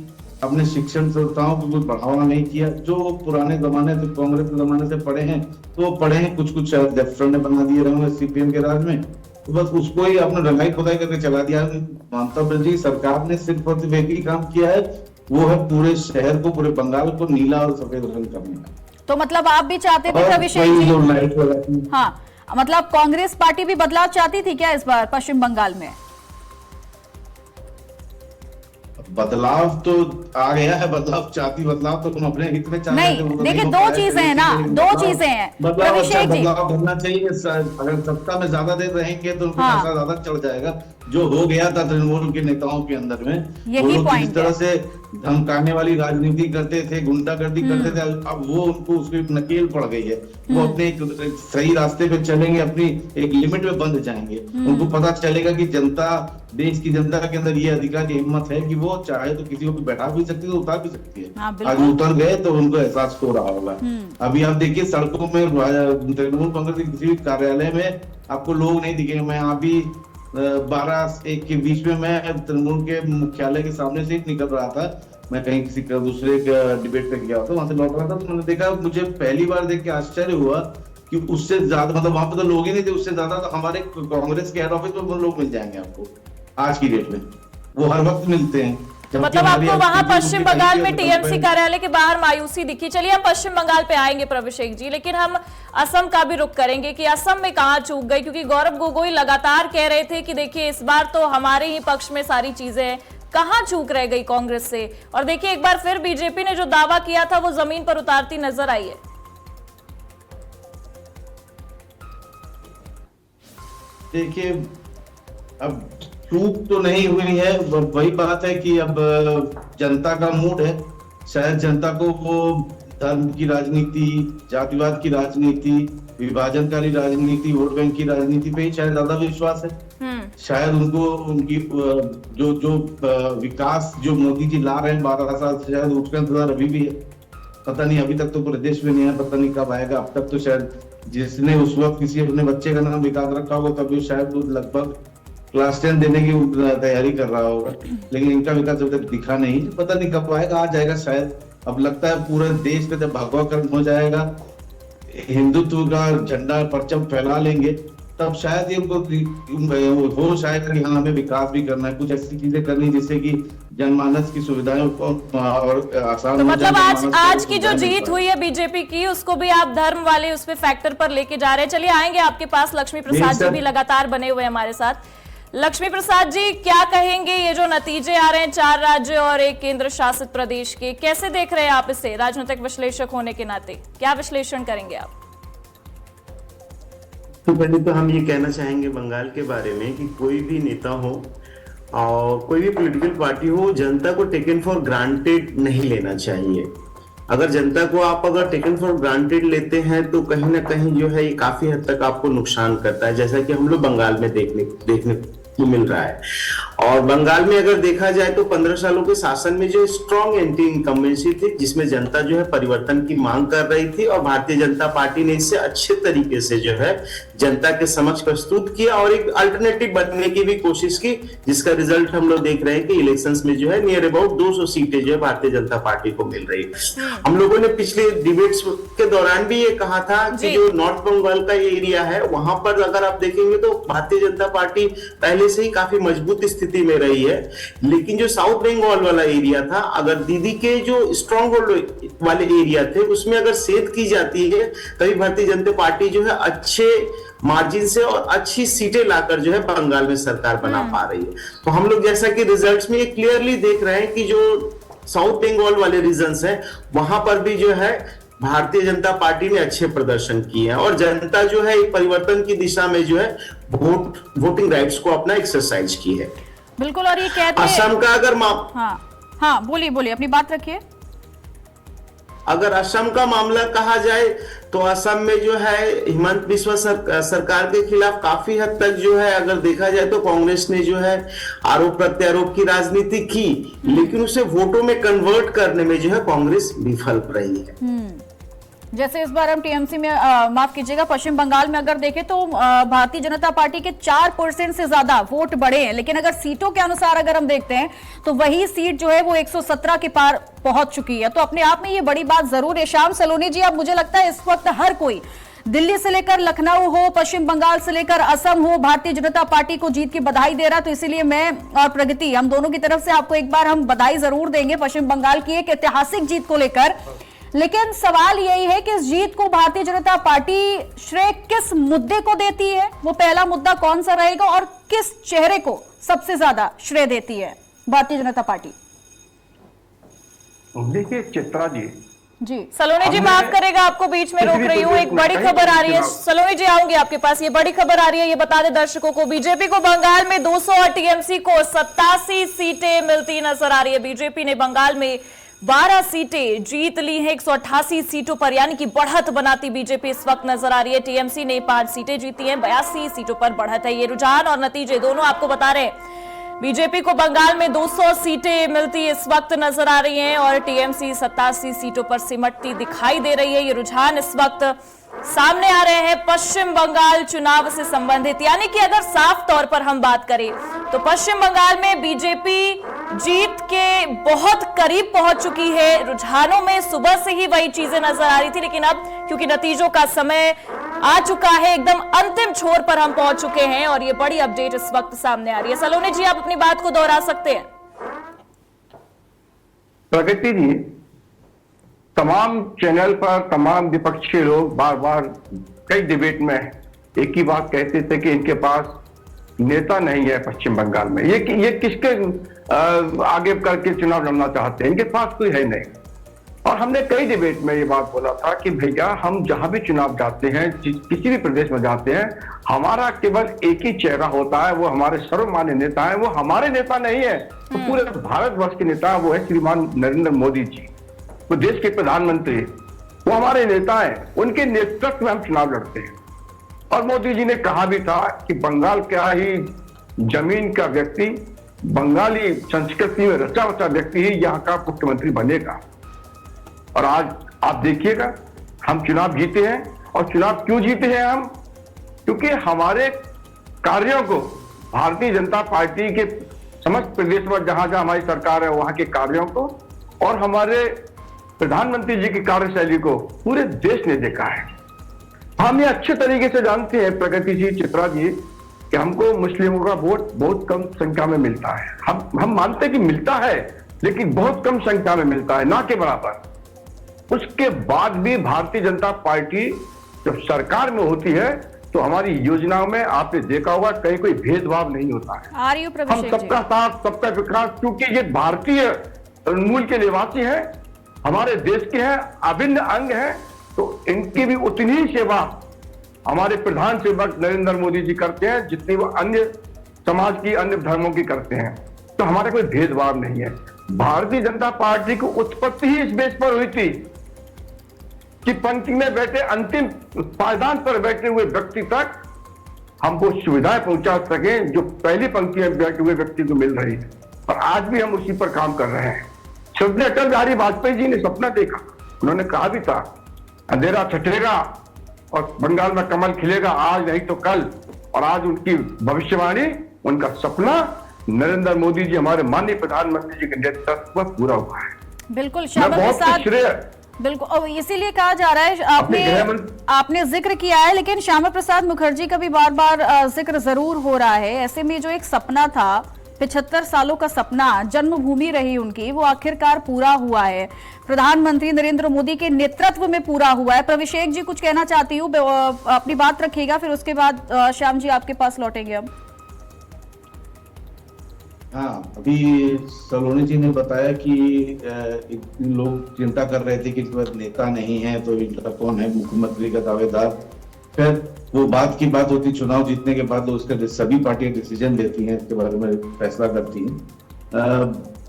अपने शिक्षण संस्थाओं को कोई बढ़ावा नहीं किया। जो पुराने जमाने से, कांग्रेस के जमाने से पढ़े हैं, तो वो पढ़े हैं, कुछ लेफ्ट ने बना दिए रहेंगे सीपीएम के राज में, तो बस उसको ही आपने रंगाई खुदाई करके चला दिया। ममता बनर्जी सरकार ने सिर्फ और सिर्फ एक ही काम किया है, वो है पूरे शहर को, पूरे बंगाल को नीला और सफेद रंग करना। तो मतलब आप भी चाहते थे अभिषेक जी? हाँ, मतलब कांग्रेस पार्टी भी बदलाव चाहती थी क्या इस बार पश्चिम बंगाल में? बदलाव तो आ गया है, बदलाव चाहती, बदलाव तो तुम अपने हित में चाहते नहीं, तो देखिए हो दो पाया। चीजें हैं ना, दो चीजें हैं अभिषेक जी। बदलाव करना चाहिए, अगर सत्ता में ज्यादा देर रहेंगे तो उनको पैसा ज्यादा चढ़ जाएगा, जो हो गया था तृणमूल के नेताओं के अंदर में। यही पॉइंट जिस तरह से धमकाने वाली राजनीति करते थे, गुंडागर्दी करते थे, अब वो उनको उसकी नकेल पड़ गई है। वो अपने एक सही रास्ते पे चलेंगे, अपनी एक लिमिट में बंध जाएंगे। उनको पता चलेगा कि जनता, देश की जनता के अंदर ये अधिकार की हिम्मत है कि वो चाहे तो किसी को भी बैठा भी सकती है, तो उतार भी सकती है। आज उतर गए तो उनको एहसास हो रहा होगा। अभी आप देखिए सड़कों में तृणमूल कांग्रेस के किसी भी कार्यालय में आपको लोग नहीं दिखेंगे। मैं अभी 12-1 के बीच में मैं तृणमूल के मुख्यालय के सामने से निकल रहा था, मैं कहीं किसी दूसरे डिबेट पे गया था, वहां से लौट रहा था, तो मैंने देखा, मुझे पहली बार देख के आश्चर्य हुआ कि उससे ज्यादा, मतलब वहां पे तो लोग ही नहीं थे, उससे ज्यादा तो हमारे कांग्रेस के हेड ऑफिस में लोग मिल जाएंगे आपको आज की डेट में, वो हर वक्त मिलते हैं। मतलब आपको वहां पश्चिम बंगाल में टीएमसी कार्यालय के बाहर मायूसी दिखी। चलिए हम पश्चिम बंगाल पे आएंगे अभिषेक जी, लेकिन हम असम का भी रुख करेंगे कि असम में कहां चूक गई, क्योंकि गौरव गोगोई लगातार कह रहे थे कि देखिए इस बार तो हमारे ही पक्ष में सारी चीजें हैं, कहां चूक रह गई कांग्रेस से। और देखिए एक बार फिर बीजेपी ने जो दावा किया था वो जमीन पर उतारती नजर आई है। देखिए अब चूक तो नहीं हुई है, वही बात है कि अब जनता का मूड है, शायद जनता को वो धर्म की राजनीति, जातिवाद की राजनीति, विभाजनकारी राजनीति, वोट बैंक की राजनीति पे ही शायद ज्यादा विश्वास है। शायद उनको उनकी जो विकास जो मोदी जी ला रहे हैं 12 साल से, शायद उसका इंतजार अभी भी है। पता नहीं, अभी तक तो प्रदेश में नहीं है, पता नहीं कब आएगा। अब तक तो शायद जिसने उस वक्त किसी अपने बच्चे का नाम विकास रखा होगा, तभी शायद वो लगभग क्लास 10 देने की तैयारी कर रहा होगा, लेकिन इनका विकास जब तक दिखा नहीं, पता नहीं कब आएगा, आ जाएगा शायद। अब लगता है पूरे देश में जब भगवा कर्म हो जाएगा, हिंदुत्व का झंडा परचम फैला लेंगे, तब शायद ये उनको हो शायद कि हाँ हमें विकास भी करना है, कुछ ऐसी चीजें करनी जिससे कि जनमानस की सुविधाएं और आसान। तो मतलब आज की जो जीत हुई है बीजेपी की, उसको भी आप धर्म वाले उस पे फैक्टर पर लेके जा रहे हैं। चलिए आएंगे आपके पास, लक्ष्मी प्रसाद जी भी लगातार बने हुए हमारे साथ। लक्ष्मी प्रसाद जी, क्या कहेंगे ये जो नतीजे आ रहे हैं 4 राज्य और 1 केंद्र शासित प्रदेश के, कैसे देख रहे हैं आप इसे? राजनीतिक विश्लेषक होने के नाते क्या विश्लेषण करेंगे आप? तो पहले तो हम ये कहना चाहेंगे बंगाल के बारे में कि कोई भी नेता हो और कोई भी पॉलिटिकल पार्टी हो, जनता को टेकन फॉर ग्रांटेड नहीं लेना चाहिए। अगर जनता को आप अगर टेकन फॉर ग्रांटेड लेते हैं तो कहीं ना कहीं जो है ये काफी हद तक आपको नुकसान करता है, जैसा कि हम लोग बंगाल में देखने मिल रहा है। और बंगाल में अगर देखा जाए तो 15 सालों के शासन में जो स्ट्रॉन्ग एंटी इनकम्बेंसी थी, जिसमें जनता जो है परिवर्तन की मांग कर रही थी, और भारतीय जनता पार्टी ने इसे अच्छे तरीके से जो है जनता के समक्ष प्रस्तुत किया और एक अल्टरनेटिव बनने की भी कोशिश की, जिसका रिजल्ट हम लोग देख रहे हैं कि इलेक्शंस में जो है नियर अबाउट 200 सीटें जो है भारतीय जनता पार्टी को मिल रही है। हम लोगों ने पिछले डिबेट्स के दौरान भी ये कहा था कि जो नॉर्थ बंगाल का ये एरिया है, वहां पर अगर आप देखेंगे तो भारतीय जनता पार्टी पहले से ही काफी मजबूत स्थिति में रही है, लेकिन जो साउथ बंगाल वाला एरिया था, अगर दीदी के जो स्ट्रॉन्ग होल्ड वाले एरिया थे उसमें अगर सेध की जाती है, तभी भारतीय जनता पार्टी जो है अच्छे मार्जिन से और अच्छी सीटें लाकर जो है बंगाल में सरकार बना पा रही है। तो हम लोग जैसा कि रिजल्ट्स में ये क्लियरली देख रहे हैं कि जो साउथ बंगाल वाले रीजन्स हैं वहां पर भी जो है भारतीय जनता पार्टी ने अच्छे प्रदर्शन किए हैं और जनता जो है एक परिवर्तन की दिशा में जो है वोटिंग राइट्स को अपना एक्सरसाइज की है। बिल्कुल। और ये कहते हैं असम का अगर हाँ बोलिए अपनी बात रखिए। अगर असम का मामला कहा जाए तो असम में जो है हिमंत बिस्वा सरकार के खिलाफ काफी हद तक जो है अगर देखा जाए तो कांग्रेस ने जो है आरोप प्रत्यारोप की राजनीति की, लेकिन उसे वोटों में कन्वर्ट करने में जो है कांग्रेस विफल रही है। जैसे इस बार हम टीएमसी में माफ कीजिएगा पश्चिम बंगाल में अगर देखें तो भारतीय जनता पार्टी के 4% से ज्यादा वोट बढ़े हैं, लेकिन अगर सीटों के अनुसार अगर हम देखते हैं तो वही सीट जो है वो 117 के पार पहुंच चुकी है। तो अपने आप में ये बड़ी बात जरूर है। श्याम सलोनी जी, अब मुझे लगता है इस वक्त हर कोई दिल्ली से लेकर लखनऊ हो, पश्चिम बंगाल से लेकर असम हो, भारतीय जनता पार्टी को जीत की बधाई दे रहा। तो इसीलिए मैं और प्रगति हम दोनों की तरफ से आपको एक बार हम बधाई जरूर देंगे पश्चिम बंगाल की एक ऐतिहासिक जीत को लेकर। लेकिन सवाल यही है कि इस जीत को भारतीय जनता पार्टी श्रेय किस मुद्दे को देती है, वो पहला मुद्दा कौन सा रहेगा और किस चेहरे को सबसे ज्यादा श्रेय देती है भारतीय जनता पार्टी? देखिए चित्रा जी सलोनी जी माफ करेगा, आपको बीच में रोक रही हूँ। एक बड़ी खबर आ रही है सलोनी जी, आऊंगी आपके पास। ये बड़ी खबर आ रही है, ये बता दें दर्शकों को, बीजेपी को बंगाल में 200 और टीएमसी को 87 सीटें मिलती नजर आ रही है। बीजेपी ने बंगाल में 12 सीटें जीत ली हैं 188 सीटों पर, यानी कि बढ़त बनाती बीजेपी इस वक्त नजर आ रही है। टीएमसी ने 5 सीटें जीती हैं, 82 सीटों पर बढ़त है। ये रुझान और नतीजे दोनों आपको बता रहे हैं। बीजेपी को बंगाल में 200 सीटें मिलती इस वक्त नजर आ रही हैं और टीएमसी 87 सीटों पर सिमटती दिखाई दे रही है। ये रुझान इस वक्त सामने आ रहे हैं पश्चिम बंगाल चुनाव से संबंधित, यानी कि अगर साफ तौर पर हम बात करें तो पश्चिम बंगाल में बीजेपी जीत के बहुत करीब पहुंच चुकी है। रुझानों में सुबह से ही वही चीजें नजर आ रही थी, लेकिन अब क्योंकि नतीजों का समय आ चुका है, एकदम अंतिम छोर पर हम पहुंच चुके हैं और ये बड़ी अपडेट इस वक्त सामने आ रही है। सलोनी जी, आप अपनी बात को दोहरा सकते हैं। प्रगति जी, तमाम चैनल पर तमाम विपक्षी लोग बार बार कई डिबेट में एक ही बात कहते थे कि इनके पास नेता नहीं है पश्चिम बंगाल में। ये किसके आगे करके चुनाव लड़ना चाहते हैं, इनके पास कोई है नहीं। और हमने कई डिबेट में ये बात बोला था कि भैया हम जहां भी चुनाव जाते हैं, किसी भी प्रदेश में जाते हैं, हमारा केवल एक ही चेहरा होता है, वो हमारे सर्वमान्य नेता है। वो हमारे नेता नहीं है, वो पूरे भारतवर्ष के नेता, वो है श्रीमान नरेंद्र मोदी जी, वो देश के प्रधानमंत्री, वो हमारे नेता हैं। उनके नेतृत्व में हम चुनाव लड़ते हैं। और मोदी जी ने कहा भी था कि बंगाल का ही जमीन का व्यक्ति, बंगाली संस्कृति में रचा बचा व्यक्ति ही यहाँ का मुख्यमंत्री बनेगा। और आज आप देखिएगा हम चुनाव जीते हैं। और चुनाव क्यों जीते हैं हम? क्योंकि हमारे कार्यों को भारतीय जनता पार्टी के समस्त प्रदेश में जहां जहां हमारी सरकार है वहां के कार्यों को और हमारे प्रधानमंत्री जी की कार्यशैली को पूरे देश ने देखा है। हम ये अच्छे तरीके से जानते हैं प्रगति जी, चित्रा जी, कि हमको मुस्लिमों का वोट बहुत कम संख्या में मिलता है। हम मानते हैं कि मिलता है, लेकिन बहुत कम संख्या में मिलता है, ना के बराबर। उसके बाद भी भारतीय जनता पार्टी जब सरकार में होती है तो हमारी योजनाओं में आपने देखा होगा कहीं कोई भेदभाव नहीं होता है। हम सबका साथ सबका विकास, क्योंकि ये भारतीय मूल के निवासी हैं, हमारे देश के हैं, अभिन्न अंग हैं, तो इनकी भी उतनी ही सेवा हमारे प्रधान सेवक नरेंद्र मोदी जी करते हैं जितनी वो अन्य समाज की, अन्य धर्मों की करते हैं। तो हमारा कोई भेदभाव नहीं है। भारतीय जनता पार्टी की उत्पत्ति ही इस बेस पर हुई थी कि पंक्ति में बैठे, अंतिम पायदान पर बैठे हुए व्यक्ति तक हमको सुविधाएं पहुंचा सके जो पहली पंक्ति में बैठे हुए व्यक्ति को मिल रही है। और आज भी हम उसी पर काम कर रहे हैं। श्रद्धेय अटल बिहारी वाजपेयी जी ने सपना देखा, उन्होंने कहा भी था अंधेरा छटेगा और बंगाल में कमल खिलेगा, आज नहीं तो कल। और आज उनकी भविष्यवाणी, उनका सपना नरेंद्र मोदी जी हमारे माननीय प्रधानमंत्री जी के नेतृत्व में पूरा हुआ है। बिल्कुल मैं श्यामा बहुत प्रसाद, श्रेय बिल्कुल, और इसीलिए कहा जा रहा है, आपने जिक्र किया है, लेकिन श्यामा प्रसाद मुखर्जी का भी बार बार जिक्र जरूर हो रहा है। ऐसे में जो एक सपना था, 75 सालों का सपना, जन्मभूमि रही उनकी, वो आखिरकार पूरा हुआ है, प्रधानमंत्री नरेंद्र मोदी के नेतृत्व में पूरा हुआ है। प्रभिषेक जी कुछ कहना चाहती हूँ, अपनी बात रखिएगा, फिर उसके बाद श्याम जी आपके पास लौटेंगे हम। हाँ, अभी सलोनी जी ने बताया कि लोग चिंता कर रहे थे कि नेता नहीं है तो इनका कौन है मुख्यमंत्री का दावेदार। फिर वो बात की बात होती, चुनाव जीतने के बाद उसका सभी पार्टियां डिसीजन लेती हैं, इसके बारे में फैसला करती हैं।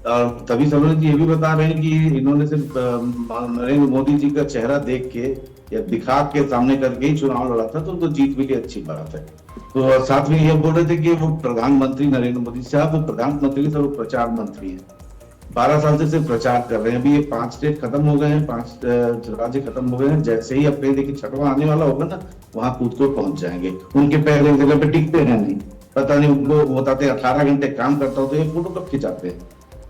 और तभी सलोनी जी ये भी बता रहे हैं कि इन्होंने सिर्फ नरेंद्र मोदी जी का चेहरा देख के या दिखा के सामने करके ही चुनाव लड़ा था, तो जीत भी अच्छी बात है। तो साथ में ये बोल रहे थे कि वो प्रधानमंत्री नरेंद्र मोदी साहब, वो प्रधानमंत्री से वो प्रचार मंत्री है, 12 साल से सिर्फ प्रचार कर रहे हैं। अभी ये 5 स्टेट खत्म हो गए हैं, 5 राज्य खत्म हो गए हैं। जैसे ही अपने देखिए 6वां आने वाला होगा ना, वहां कूद को पहुंच जाएंगे। उनके पैर एक जगह पे टिकते हैं नहीं, पता नहीं उनको बताते 18 घंटे काम करता हो तो ये फोटो कब खिंचाते हैं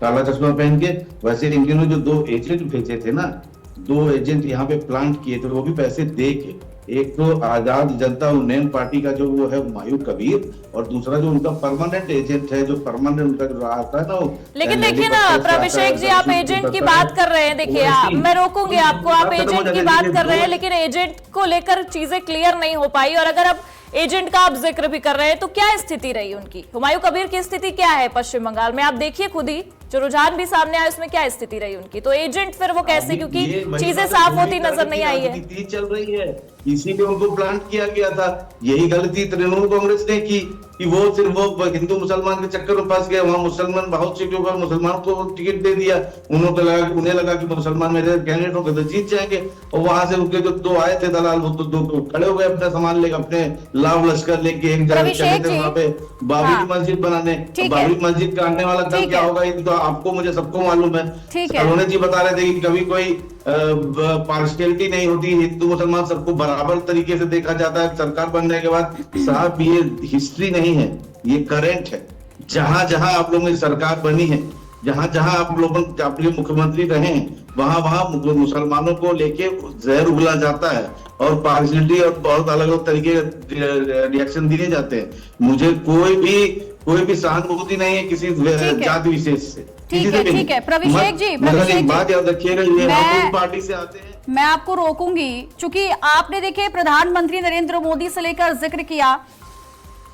काला चश्मा पहन के। वैसे इन्होंने जो 2 एजेंट भेजे थे ना, 2 एजेंट यहाँ पे प्लांट किए थे, वो भी पैसे दे के। एक तो आजाद जनता उन्नयन पार्टी का जो वो है हुमायूं कबीर, और दूसरा जो उनका परमानेंट एजेंट है, जो परमानेंट उनका जो आता है ना। लेकिन देखिए ना प्रभिषेक जी, आप एजेंट की बात कर रहे हैं, देखिए मैं रोकूंगी आपको, आप एजेंट की बात कर रहे हैं, लेकिन एजेंट को लेकर चीजें क्लियर नहीं हो पाई। और अगर अब एजेंट का आप जिक्र भी कर रहे हैं तो क्या स्थिति रही उनकी, हुमायूं कबीर की स्थिति क्या है पश्चिम बंगाल में? आप देखिए खुद ही, जो रुझान भी सामने आया उसमें क्या स्थिति रही उनकी। तो एजेंट फिर वो कैसे, क्योंकि चीजें साफ होती नजर नहीं आई है। चल रही है, इसीलिए उनको प्लांट किया गया था। यही गलती तृणमूल कांग्रेस ने की कि वो सिर्फ वो हिंदू मुसलमान के चक्कर में फंस गए। वहां मुसलमान बहुत से लोग मुसलमान को टिकट दे दिया, उन्हें लगा कि मुसलमान मेरे कैंडिडेट होंगे तो जीत जाएंगे। और वहां से उनके जो 2 आए थे दलाल, वो तो 2 खड़े हो गए अपना सामान लेकर, अपने लाभ लश्कर लेके एक जगह चले थे वहां पे बाबरी मस्जिद बनाने। बाबरी मस्जिद का आने वाला कल क्या होगा, ये तो आपको मुझे सबको मालूम है। सलोनी जी बता रहे थे कि कभी कोई पार्शियलिटी नहीं होती, हिंदू मुसलमान सबको बराबर तरीके से देखा जाता है सरकार बनने के बाद। साहब ये हिस्ट्री नहीं है, ये करंट है। जहां जहां आप लोगों की सरकार बनी है, जहां जहां आप लोगों अपने मुख्यमंत्री रहे हैं, वहां वहां मुसलमानों को लेके जहर उगला जाता है और पार्शियलिटी और बहुत अलग अलग तरीके के रिएक्शन दिए जाते हैं। मुझे कोई भी सहानुभूति नहीं है किसी जाति विशेष से। ठीक है प्रभिषेक जी, बात याद रखिएगा, ये हम पार्टी से आते हैं। मैं आपको रोकूंगी, क्योंकि आपने देखिए प्रधानमंत्री नरेंद्र मोदी से लेकर जिक्र किया।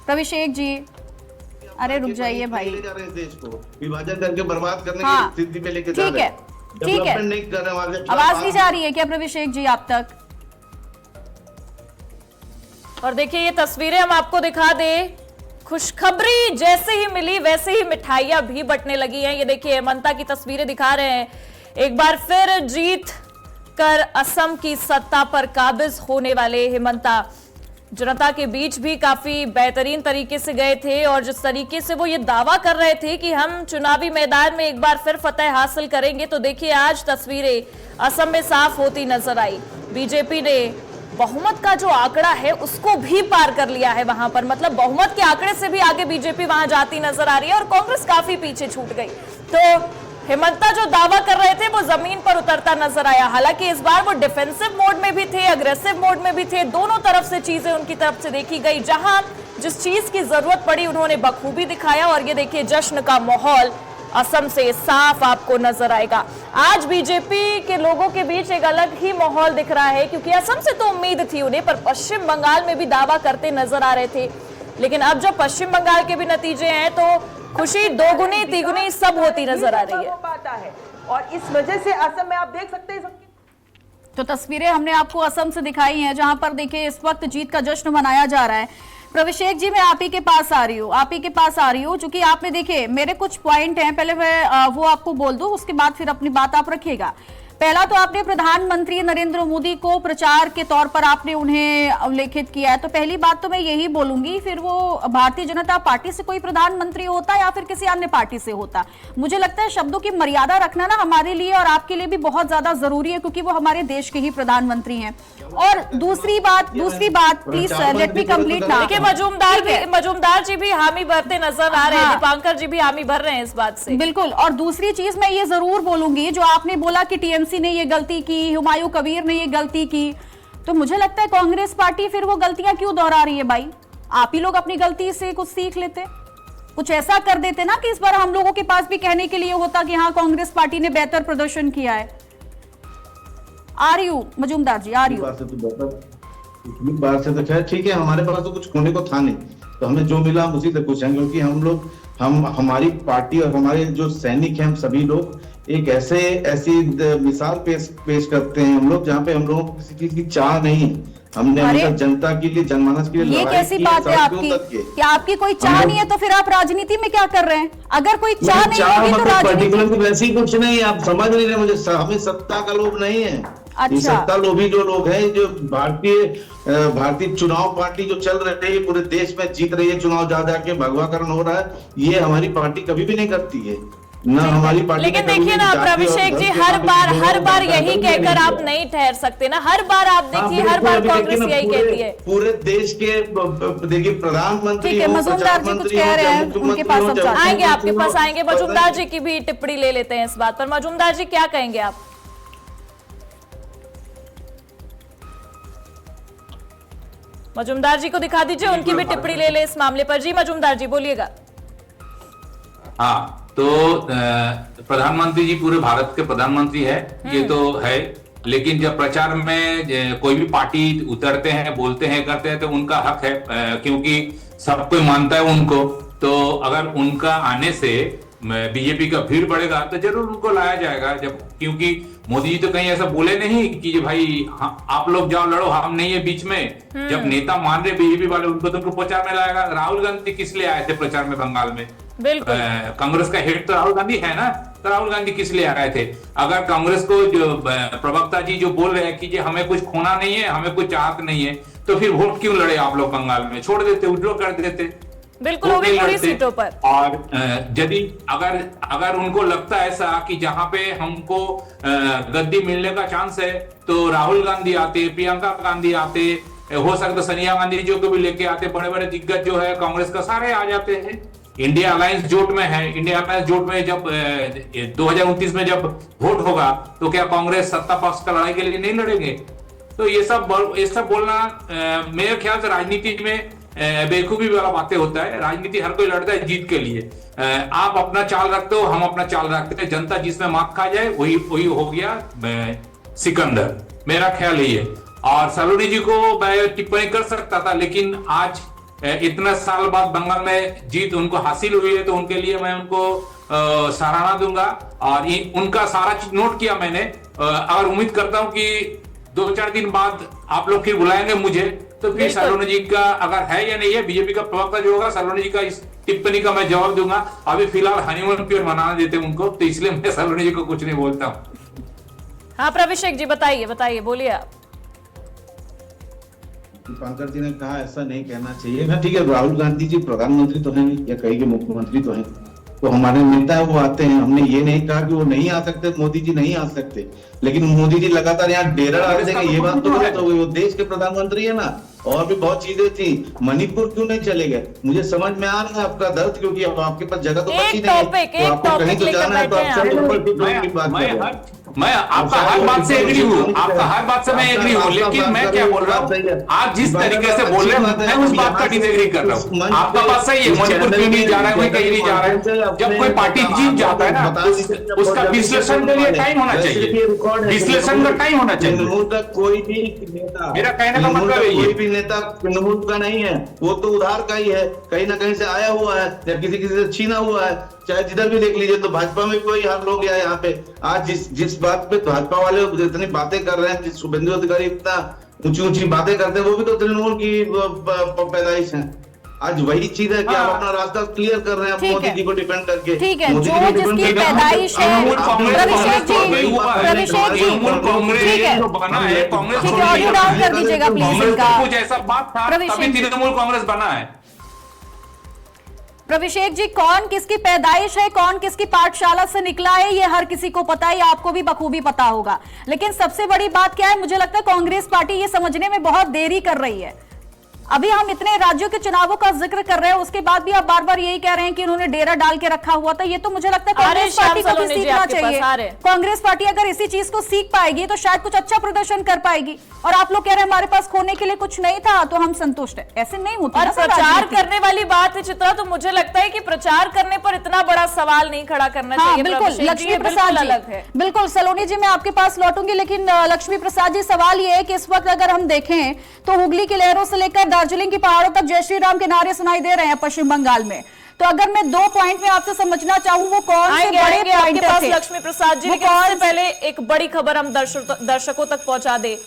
प्रभिषेक जी, अरे रुक जाइए भाई, देश को विभाजन करके बर्बाद करने की स्थिति में लेके ठीक है, ठीक है। आवाज नहीं जा रही है क्या प्रभिषेक जी आप तक? और देखिए ये तस्वीरें हम आपको दिखा दें, खुशखबरी जैसे ही मिली वैसे ही मिठाइयां भी बंटने लगी हैं। ये देखिए हेमंता की तस्वीरें दिखा रहे हैं। एक बार फिर जीत कर असम की सत्ता पर काबिज होने वाले हेमंता जनता के बीच भी काफी बेहतरीन तरीके से गए थे, और जिस तरीके से वो ये दावा कर रहे थे कि हम चुनावी मैदान में एक बार फिर फतेह हासिल करेंगे, तो देखिए आज तस्वीरें असम में साफ होती नजर आई। बीजेपी ने बहुमत का जो आंकड़ा है उसको भी पार कर लिया है वहां पर, मतलब बहुमत के आंकड़े से भी आगे बीजेपी वहां जाती नजर आ रही है और कांग्रेस काफी पीछे छूट गई। तो हेमंता जो दावा कर रहे थे वो जमीन पर उतरता नजर आया। हालांकि इस बार वो डिफेंसिव मोड में भी थे, अग्रेसिव मोड में भी थे, दोनों तरफ से चीजें उनकी तरफ से देखी गई। जहां जिस चीज की जरूरत पड़ी उन्होंने बखूबी दिखाया, और ये देखिए जश्न का माहौल असम से साफ आपको नजर आएगा। आज बीजेपी के लोगों के बीच एक अलग ही माहौल दिख रहा है, क्योंकि असम से तो उम्मीद थी उन्हें, पर पश्चिम बंगाल में भी दावा करते नजर आ रहे थे। लेकिन अब जब पश्चिम बंगाल के भी नतीजे हैं तो खुशी दोगुनी तिगुनी सब होती नजर आ रही है। और इस वजह से असम में आप देख सकते हैं तो तस्वीरें हमने आपको असम से दिखाई हैं, जहां पर देखिए इस वक्त जीत का जश्न मनाया जा रहा है। प्रभिषेक जी, मैं आप ही के पास आ रही हूँ, चूंकि आपने देखे मेरे कुछ पॉइंट हैं, पहले मैं वो आपको बोल दूं, उसके बाद फिर अपनी बात आप रखिएगा। पहला तो आपने प्रधानमंत्री नरेंद्र मोदी को प्रचार के तौर पर आपने उन्हें अवलेखित किया है, तो पहली बात तो मैं यही बोलूंगी, फिर वो भारतीय जनता पार्टी से कोई प्रधानमंत्री होता या फिर किसी अन्य पार्टी से होता। मुझे लगता है शब्दों की मर्यादा रखना ना हमारे लिए और आपके लिए भी बहुत ज्यादा जरूरी है, क्योंकि वो हमारे देश के ही प्रधानमंत्री हैं। और दूसरी बात प्लीज लेट मी कंप्लीट ना। देखिए मजूमदार जी भी हामी भरते नजर आ रहे हैं, दीपांकर जी भी हामी भर रहे हैं इस बात से। बिल्कुल। और दूसरी चीज मैं ये जरूर बोलूंगी, जो आपने बोला कि टीएमसी ने ये गलती की, हुमायूं कबीर ने ये गलती की, तो मुझे लगता है कांग्रेस पार्टी फिर वो गलतियां क्यों दोहरा रही है भाई? आप ही लोग अपनी गलती से कुछ सीख लेते, कुछ ऐसा कर देते ना कि इस बार हम लोगों के पास भी कहने के लिए होता कि हाँ कांग्रेस पार्टी ने बेहतर प्रदर्शन किया है। Are you Majumdar ji, are you बात से तो खैर ठीक है, हमारे पास तो कुछ खोने को था नहीं, तो हमें जो मिला हम उसी से खुश हैं, क्योंकि हमारी पार्टी और हमारे जो सैनिक हैं, हम सभी लोग एक ऐसी मिसाल पेश करते हैं हम लोग, जहाँ पे हम लोगों को किसी चीज की चाह नहीं, हमने हमेशा जनता के लिए, जनमानस के लिए ये कैसी बात है आपकी? क्या आपकी कोई चाह नहीं है तो फिर आप राजनीति में क्या कर रहे हैं? अगर कोई चाह नहीं है तो राजनीति वैसे ही कुछ नहीं, आप समझ नहीं रहे मुझे, हमें सत्ता का लोभ नहीं है। अच्छा। सत्ता लोभी जो लोग हैं, जो भारतीय चुनाव पार्टी जो चल रही है पूरे देश में, जीत रही है चुनाव, जा के भगवाकरण हो रहा है, ये हमारी पार्टी कभी भी नहीं करती है ना, हमारी पार्टी। लेकिन देखिए ना अभिषेक जी, हर बार यही कहकर आप नहीं ठहर सकते ना, हर बार आप देखिए, हर बार कांग्रेस यही कहती है। पूरे देश के देखिए प्रधानमंत्री, ठीक है, मजूमदार जी कुछ कह रहे हैं, उनके पास आएंगे, आपके पास आएंगे। मजूमदार जी की भी टिप्पणी ले लेते हैं इस बात पर। मजूमदार जी क्या कहेंगे आप? मजूमदार जी को दिखा दीजिए, उनकी भी टिप्पणी ले ले इस मामले पर। जी मजूमदार जी बोलिएगा। हाँ, तो प्रधानमंत्री जी पूरे भारत के प्रधानमंत्री है, ये तो है, लेकिन जब प्रचार में कोई भी पार्टी उतरते हैं, बोलते हैं, करते हैं, तो उनका हक है, क्योंकि सब कोई मानता है उनको, तो अगर उनका आने से बीजेपी का भीड़ बढ़ेगा तो जरूर उनको लाया जाएगा। जब क्योंकि मोदी जी तो कहीं ऐसा बोले नहीं कि भाई आप लोग जाओ लड़ो, हम नहीं है बीच में। जब नेता मान रहे बीजेपी वाले, उनको तो प्रचार में लाएगा। राहुल गांधी किस लिए आए थे प्रचार में बंगाल में? बिल्कुल। कांग्रेस का हेड तो राहुल गांधी है ना, तो राहुल गांधी किस लिए आए थे? अगर कांग्रेस को जो प्रवक्ता जी जो बोल रहे हैं कि हमें कुछ खोना नहीं है, हमें कुछ चाहत नहीं है, तो फिर वोट क्यों लड़े आप लोग बंगाल में? छोड़ देते, विड्रॉ कर देते, बिल्कुल होगी पूरी सीटों पर। और यदि अगर उनको लगता है ऐसा कि जहां पे हमको गद्दी मिलने का चांस है, तो राहुल गांधी आते, प्रियंका गांधी आते, हो सकता सोनिया गांधी जी को भी लेके आते, बड़े बड़े दिग्गज जो है कांग्रेस का सारे आ जाते हैं। इंडिया अलायंस जोट में है, इंडिया अलायंस जोट में जब 2029 में जब वोट होगा, तो क्या कांग्रेस सत्ता पक्ष का लड़ाई के लिए नहीं लड़ेंगे? तो ये सब बोलना मेरे ख्याल से राजनीति में बेवकूफी वाला बातें होता है। राजनीति हर कोई लड़ता है जीत के लिए। आप अपना चाल रखते हो, हम अपना चाल रखते हैं, जनता जिसमें मात खा जाए वही हो गया सिकंदर। मेरा ख्याल यही है। और सलोनी जी को मैं टिप्पणी कर सकता था, लेकिन आज इतना साल बाद बंगाल में जीत उनको हासिल हुई है, तो उनके लिए मैं उनको सराहना दूंगा। और उनका सारा चीज नोट किया मैंने, और उम्मीद करता हूं कि 2-4 दिन बाद आप लोग फिर बुलाएंगे मुझे, तो फिर सलोनी जी का अगर है या नहीं है, बीजेपी का प्रवक्ता जो होगा, सलोनी जी का इस टिप्पणी का मैं जवाब दूंगा। अभी फिलहाल हनीमून पीरियड मनाने देते हैं उनको, तो इसलिए मैं सलोनी जी को कुछ नहीं बोलता हूँ। हाँ अभिषेक जी बताइए बोलिए आप। दीपांकर जी ने कहा ऐसा नहीं कहना चाहिए ना, ठीक है, राहुल गांधी जी प्रधानमंत्री तो हैं या कहीं के मुख्यमंत्री तो हैं, तो हमारे नेता है वो आते हैं। हमने ये नहीं कहा कि वो नहीं आ सकते, मोदी जी नहीं आ सकते, लेकिन मोदी जी लगातार यहाँ डेरा डाल देंगे, ये बात तो गलत हो गई। वो देश के प्रधानमंत्री है ना, और भी बहुत चीजें थी। मणिपुर क्यों नहीं चले गए? मुझे समझ में आ रहा है आपका दर्द, क्योंकि अब आपके पास जगह तो बची नहीं है, तो आपको कहीं तो जाना है, तो आप मैं आपका हर बात से एग्री हूँ, आपका हर बात से मैं एग्री हूँ, लेकिन मैं क्या बोल रहा हूँ, आप जिस तरीके से बोल रहे हैं मैं उस बात का डिसएग्री कर रहा हूँ। आपका बात सही है, मणिपुर क्यों नहीं जा रहा है, वही कहीं नहीं जा रहा है। जब कोई पार्टी जीत जाता है ना, उसका विश्लेषण के लिए टाइम होना चाहिए, विश्लेषण का टाइम होना चाहिए। कोई भी नेता, मेरा कहने का मतलब है, कोई भी नेता तृणमूल का नहीं है, वो तो उधार का ही है, कहीं ना कहीं से आया हुआ है या किसी से छीना हुआ है। चाहे जिधर भी देख लीजिए, तो भाजपा में कोई हाल हो गया है यहाँ पे। आज जिस बात पे भाजपा वाले इतनी बातें कर रहे हैं, जिस शुभेंदु अधिकारी इतना ऊंची बातें करते हैं, वो भी तो तृणमूल की पैदाइश है। आज वही चीज है कि आप हाँ। अपना रास्ता क्लियर कर रहे हैं ठीक मोदी है। जी को डिपेंड करके। ठीक है, मोदी जो जी को जिसकी depend करके पैदाइश है, तृणमूल कांग्रेस अभिषेक जी, नहीं हुआ है। अभिषेक जी, तृणमूल कांग्रेस ठीक है। जो बना है, कांग्रेस ठीक है, थोड़ी ऑडियो है। डाउन कर दीजिएगा प्लीज कांग्रेस इनका। में कुछ ऐसा बात था प्रविशेक तभी जी। तृणमूल कांग्रेस बना है। प्रभिषेक जी, कौन किसकी पैदाइश है, कौन किसकी पाठशाला से निकला है, ये हर किसी को पता है, आपको भी बखूबी पता होगा। लेकिन सबसे बड़ी बात क्या है, मुझे लगता है कांग्रेस पार्टी ये समझने में बहुत देरी कर रही है। अभी हम इतने राज्यों के चुनावों का जिक्र कर रहे हैं, उसके बाद भी आप बार बार यही कह रहे हैं कि उन्होंने डेरा डाल के रखा हुआ था। ये तो मुझे लगता है कांग्रेस पार्टी को भी सीखना चाहिए। कांग्रेस पार्टी अगर इसी चीज को सीख पाएगी तो शायद कुछ अच्छा प्रदर्शन कर पाएगी। और आप लोग कह रहे हैं हमारे पास खोने के लिए कुछ नहीं था तो हम संतुष्ट है, ऐसे नहीं होता। और प्रचार करने वाली बात है चित्रा, तो मुझे लगता है कि प्रचार करने पर इतना बड़ा सवाल नहीं खड़ा करना चाहिए। बिल्कुल लक्ष्मी प्रसाद जी, अलग है। बिल्कुल सलोनी जी, मैं आपके पास लौटूंगी, लेकिन लक्ष्मी प्रसाद जी, सवाल ये है कि इस वक्त अगर हम देखें तो हुगली की लहरों से लेकर दार्जिलिंग की पहाड़ों तक जय श्री राम के नारे सुनाई दे रहे हैं पश्चिम बंगाल में। तो अगर मैं 2 पॉइंट में आपसे समझना चाहूं, वो कौन से बड़े पॉइंट पास थे? लक्ष्मी प्रसाद जी, लेकिन उससे पहले एक बड़ी खबर हम दर्शकों तक पहुंचा दे।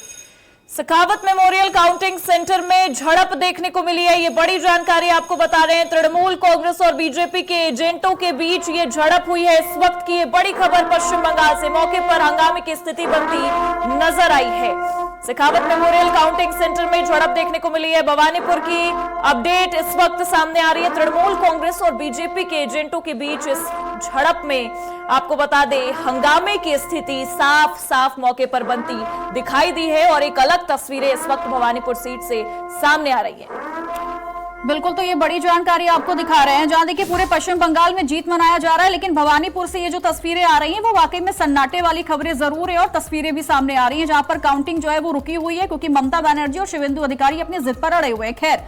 सखावत मेमोरियल काउंटिंग सेंटर में झड़प देखने को मिली है, ये बड़ी जानकारी आपको बता रहे हैं। तृणमूल कांग्रेस और बीजेपी के एजेंटों के बीच ये झड़प हुई है। इस वक्त की ये बड़ी खबर पश्चिम बंगाल से, मौके पर हंगामे की स्थिति बनती नजर आई है। सखावत मेमोरियल काउंटिंग सेंटर में झड़प देखने को मिली है। भवानीपुर की अपडेट इस वक्त सामने आ रही है। तृणमूल कांग्रेस और बीजेपी के एजेंटों के बीच इस झड़प में आपको बता दें हंगामे की स्थिति साफ साफ मौके पर बनती दिखाई दी है और एक अलग तस्वीरें इस वक्त भवानीपुर सीट से सामने आ रही है। बिल्कुल, तो ये बड़ी जानकारी आपको दिखा रहे हैं, जहां देखिए पूरे पश्चिम बंगाल में जीत मनाया जा रहा है, लेकिन भवानीपुर से ये जो तस्वीरें आ रही हैं वो वाकई में सन्नाटे वाली खबरें जरूर है और तस्वीरें भी सामने आ रही हैं, जहां पर काउंटिंग जो है वो रुकी हुई है क्योंकि ममता बनर्जी और शिवेंदु अधिकारी अपनी जिद पर अड़े हुए हैं। खैर,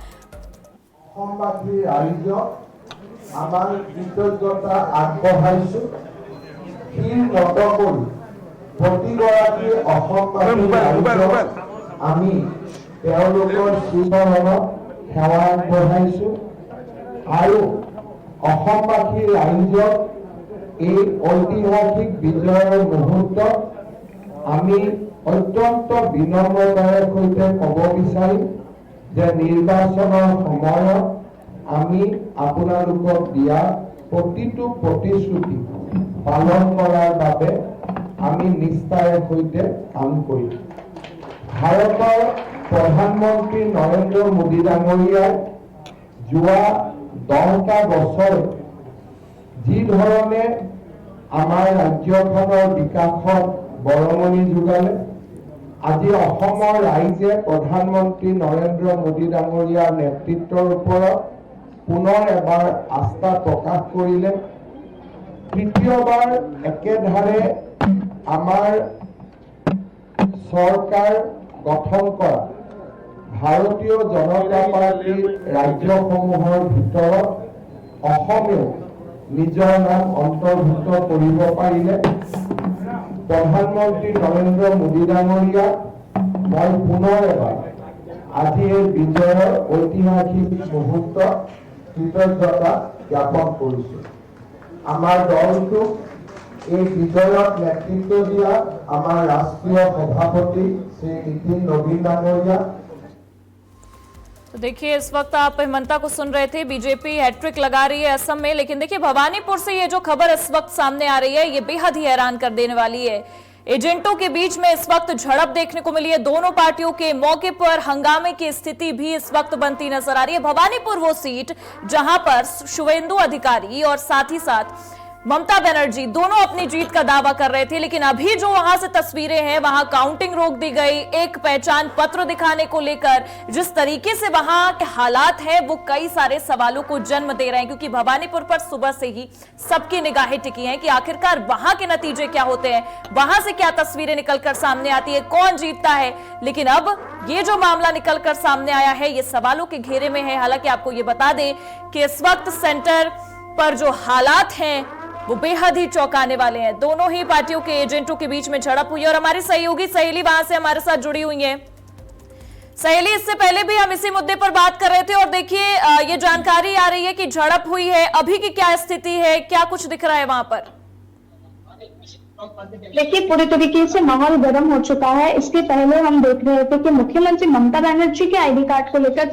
আমি তেওঁলোকৰ শিৱভৱনত সেৱা আগবঢ়াইছো আৰু অসমবাসী ৰাইজক এই ঐতিহাসিক বিজয়ৰ মুহূৰ্তত আমি অত্যন্ত বিনম্ৰতাৰে সৈতে ক'ব বিচাৰিম যে নিৰ্বাচনৰ সময়ত আমি আপোনালোকক দিয়া প্ৰতিটো প্ৰতিশ্ৰুতি পালন কৰাৰ বাবে আমি নিষ্ঠাৰে সৈতে কাম কৰিম। ভাৰতৰ প্ৰধানমন্ত্ৰী নৰেন্দ্ৰ মোদী ডাঙৰীয়াই যোৱা 10টা বছৰ যি ধৰণে আমাৰ ৰাজ্যখনৰ বিকাশত বৰঙণি যোগালে, আজি অসমৰ ৰাইজে প্ৰধানমন্ত্ৰী নৰেন্দ্ৰ মোদী ডাঙৰীয়াৰ নেতৃত্বৰ ওপৰত পুনৰ এবাৰ আস্থা প্ৰকাশ কৰিলে। তৃতীয়বাৰ একেধাৰে আমাৰ চৰকাৰ গঠন কৰা ভাৰতীয় জনতা পাৰ্টিৰ ৰাজ্যসমূহৰ ভিতৰত অসমেও নিজৰ নাম অন্তৰ্ভুক্ত কৰিব পাৰিলে। প্ৰধানমন্ত্ৰী নৰেন্দ্ৰ মোদী ডাঙৰীয়া মই পুনৰ এবাৰ আজি এই বিজয়ৰ ঐতিহাসিক মুহূৰ্তত কৃতজ্ঞতা জ্ঞাপন কৰিছোঁ। আমাৰ দলটোক এই বিজয়ত নেতৃত্ব দিয়া আমাৰ ৰাষ্ট্ৰীয় সভাপতি শ্ৰী নীতিন নবীন ডাঙৰীয়া। तो देखिए इस वक्त आप हेमंता को सुन रहे थे, बीजेपी हैट्रिक लगा रही है असम में, लेकिन देखिए भवानीपुर से ये जो खबर इस वक्त सामने आ रही है ये बेहद ही हैरान कर देने वाली है। एजेंटों के बीच में इस वक्त झड़प देखने को मिली है। दोनों पार्टियों के मौके पर हंगामे की स्थिति भी इस वक्त बनती नजर आ रही है। भवानीपुर वो सीट जहां पर शुवेंदु अधिकारी और साथ ही साथ ममता बनर्जी दोनों अपनी जीत का दावा कर रहे थे, लेकिन अभी जो वहां से तस्वीरें हैं वहां काउंटिंग रोक दी गई। एक पहचान पत्र दिखाने को लेकर जिस तरीके से वहां के हालात हैं वो कई सारे सवालों को जन्म दे रहे हैं, क्योंकि भवानीपुर पर सुबह से ही सबकी निगाहें टिकी हैं कि आखिरकार वहां के नतीजे क्या होते हैं, वहां से क्या तस्वीरें निकलकर सामने आती है, कौन जीतता है। लेकिन अब ये जो मामला निकलकर सामने आया है ये सवालों के घेरे में है। हालांकि आपको ये बता दें कि इस वक्त सेंटर पर जो हालात हैं वो बेहद ही चौंकाने वाले हैं। दोनों ही पार्टियों के एजेंटों के बीच में झड़प हुई है और हमारी सहयोगी सहेली वहां से हमारे साथ जुड़ी हुई है। सहेली, इससे पहले भी हम इसी मुद्दे पर बात कर रहे थे और देखिए ये जानकारी आ रही है कि झड़प हुई है, अभी की क्या स्थिति है, क्या कुछ दिख रहा है वहां पर? देखिए पूरी तरीके से माहौल गर्म हो चुका है। इसके पहले हम देख रहे थे कि मुख्यमंत्री ममता बनर्जी के आईडी कार्ड को लेकर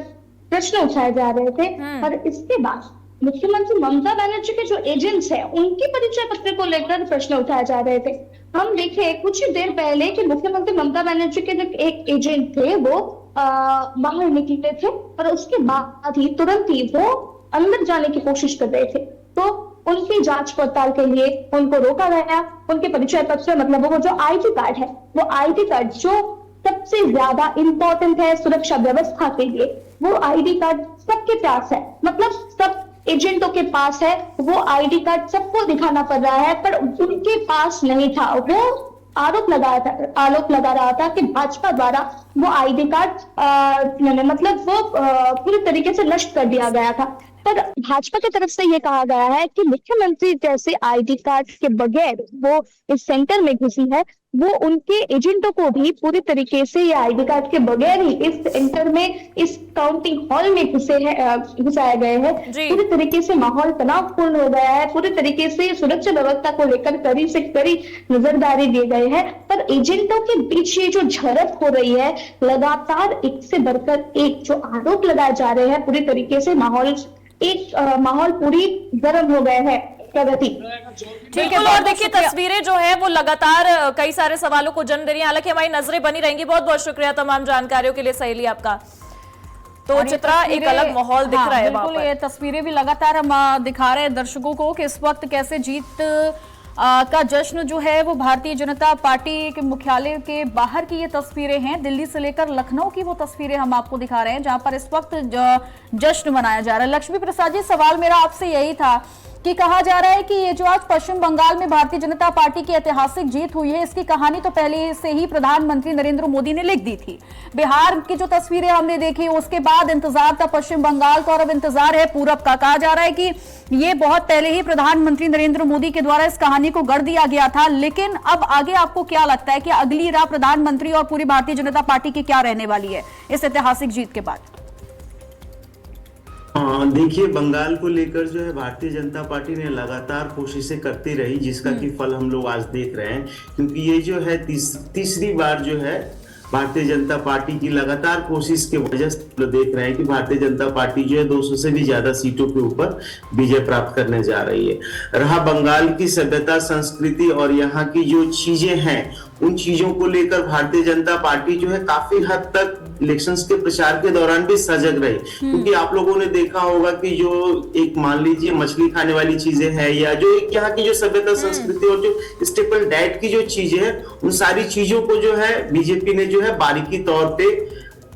प्रश्न उठाए जा रहे थे। और इसके बाद मुख्यमंत्री ममता बनर्जी के जो एजेंट्स हैं उनके परिचय पत्र को लेकर प्रश्न उठाए जा रहे थे। हम देखे कुछ ही देर पहले कि मुख्यमंत्री ममता बनर्जी के जो एक एजेंट थे वो बाहर निकले थे और उसके बाद ही तुरंत ही वो अंदर जाने की कोशिश कर रहे थे। तो उनकी जांच पड़ताल के लिए उनको रोका गया। उनके परिचय पत्र मतलब वो जो आईडी कार्ड है, वो आईडी कार्ड जो सबसे ज्यादा इंपॉर्टेंट है सुरक्षा व्यवस्था के लिए, वो आईडी कार्ड सबके पास है, मतलब सब एजेंटों के पास है। वो आईडी कार्ड सबको दिखाना पड़ रहा है, पर उनके पास नहीं था। वो आरोप लगा रहा था कि भाजपा द्वारा वो आईडी कार्ड मतलब वो पूरी तरीके से नष्ट कर दिया गया था। पर भाजपा की तरफ से ये कहा गया है कि मुख्यमंत्री जैसे आईडी कार्ड के बगैर वो इस सेंटर में घुसी है, वो उनके एजेंटों को भी पूरी तरीके से ये आईडी कार्ड के बगैर ही इस सेंटर में, इस काउंटिंग हॉल में घुसाए गए हैं। पूरी तरीके से माहौल तनावपूर्ण हो गया है। पूरी तरीके से सुरक्षा व्यवस्था को लेकर कड़ी से कड़ी नजरदारी दिए गए हैं। पर एजेंटों के बीच ये जो झड़प हो रही है, लगातार एक से बढ़कर एक जो आरोप लगाए जा रहे हैं, पूरी तरीके से माहौल पूरी गर्म हो गए हैं। प्रगति ठीक है। और देखिए तस्वीरें जो है वो लगातार कई सारे सवालों को जन्म दे रही है। हालांकि हमारी नजरें बनी रहेंगी। बहुत बहुत शुक्रिया तमाम जानकारियों के लिए सहेली आपका। तो चित्रा एक अलग माहौल दिख रहा है। बिल्कुल, ये तस्वीरें भी लगातार हम दिखा रहे हैं दर्शकों को कि इस वक्त कैसे जीत का जश्न जो है वो भारतीय जनता पार्टी के मुख्यालय के बाहर की ये तस्वीरें हैं। दिल्ली से लेकर लखनऊ की वो तस्वीरें हम आपको दिखा रहे हैं जहां पर इस वक्त जश्न मनाया जा रहा है। लक्ष्मी प्रसाद जी, सवाल मेरा आपसे यही था कि कहा जा रहा है कि ये जो आज पश्चिम बंगाल में भारतीय जनता पार्टी की ऐतिहासिक जीत हुई है, इसकी कहानी तो पहले से ही प्रधानमंत्री नरेंद्र मोदी ने लिख दी थी। बिहार की जो तस्वीरें हमने देखी उसके बाद इंतजार था पश्चिम बंगाल का और अब इंतजार है पूरब का। कहा जा रहा है कि ये बहुत पहले ही प्रधानमंत्री नरेंद्र मोदी के द्वारा इस कहानी को गढ़ दिया गया था। लेकिन अब आगे आपको क्या लगता है कि अगली राह प्रधानमंत्री और पूरी भारतीय जनता पार्टी की क्या रहने वाली है इस ऐतिहासिक जीत के बाद? देखिए, बंगाल को लेकर जो है भारतीय जनता पार्टी ने लगातार कोशिशें करती रही, जिसका कि फल हम लोग आज देख रहे हैं। क्योंकि ये जो है तीसरी बार जो है भारतीय जनता पार्टी की लगातार कोशिश के वजह से देख रहे हैं कि भारतीय जनता पार्टी जो है 200 से भी ज्यादा सीटों के ऊपर विजय प्राप्त करने जा रही है। रहा बंगाल की सभ्यता, संस्कृति और यहाँ की जो चीजें हैं, उन चीजों को लेकर भारतीय जनता पार्टी जो है काफी हद तक इलेक्शंस के प्रचार के दौरान भी सजग रही। क्योंकि आप लोगों ने देखा होगा कि जो एक मान लीजिए मछली खाने वाली चीजें हैं या जो एक यहाँ की जो सभ्यता, संस्कृति और जो स्टेपल डाइट की जो चीजें हैं, उन सारी चीजों को जो है बीजेपी ने जो है बारीकी तौर पे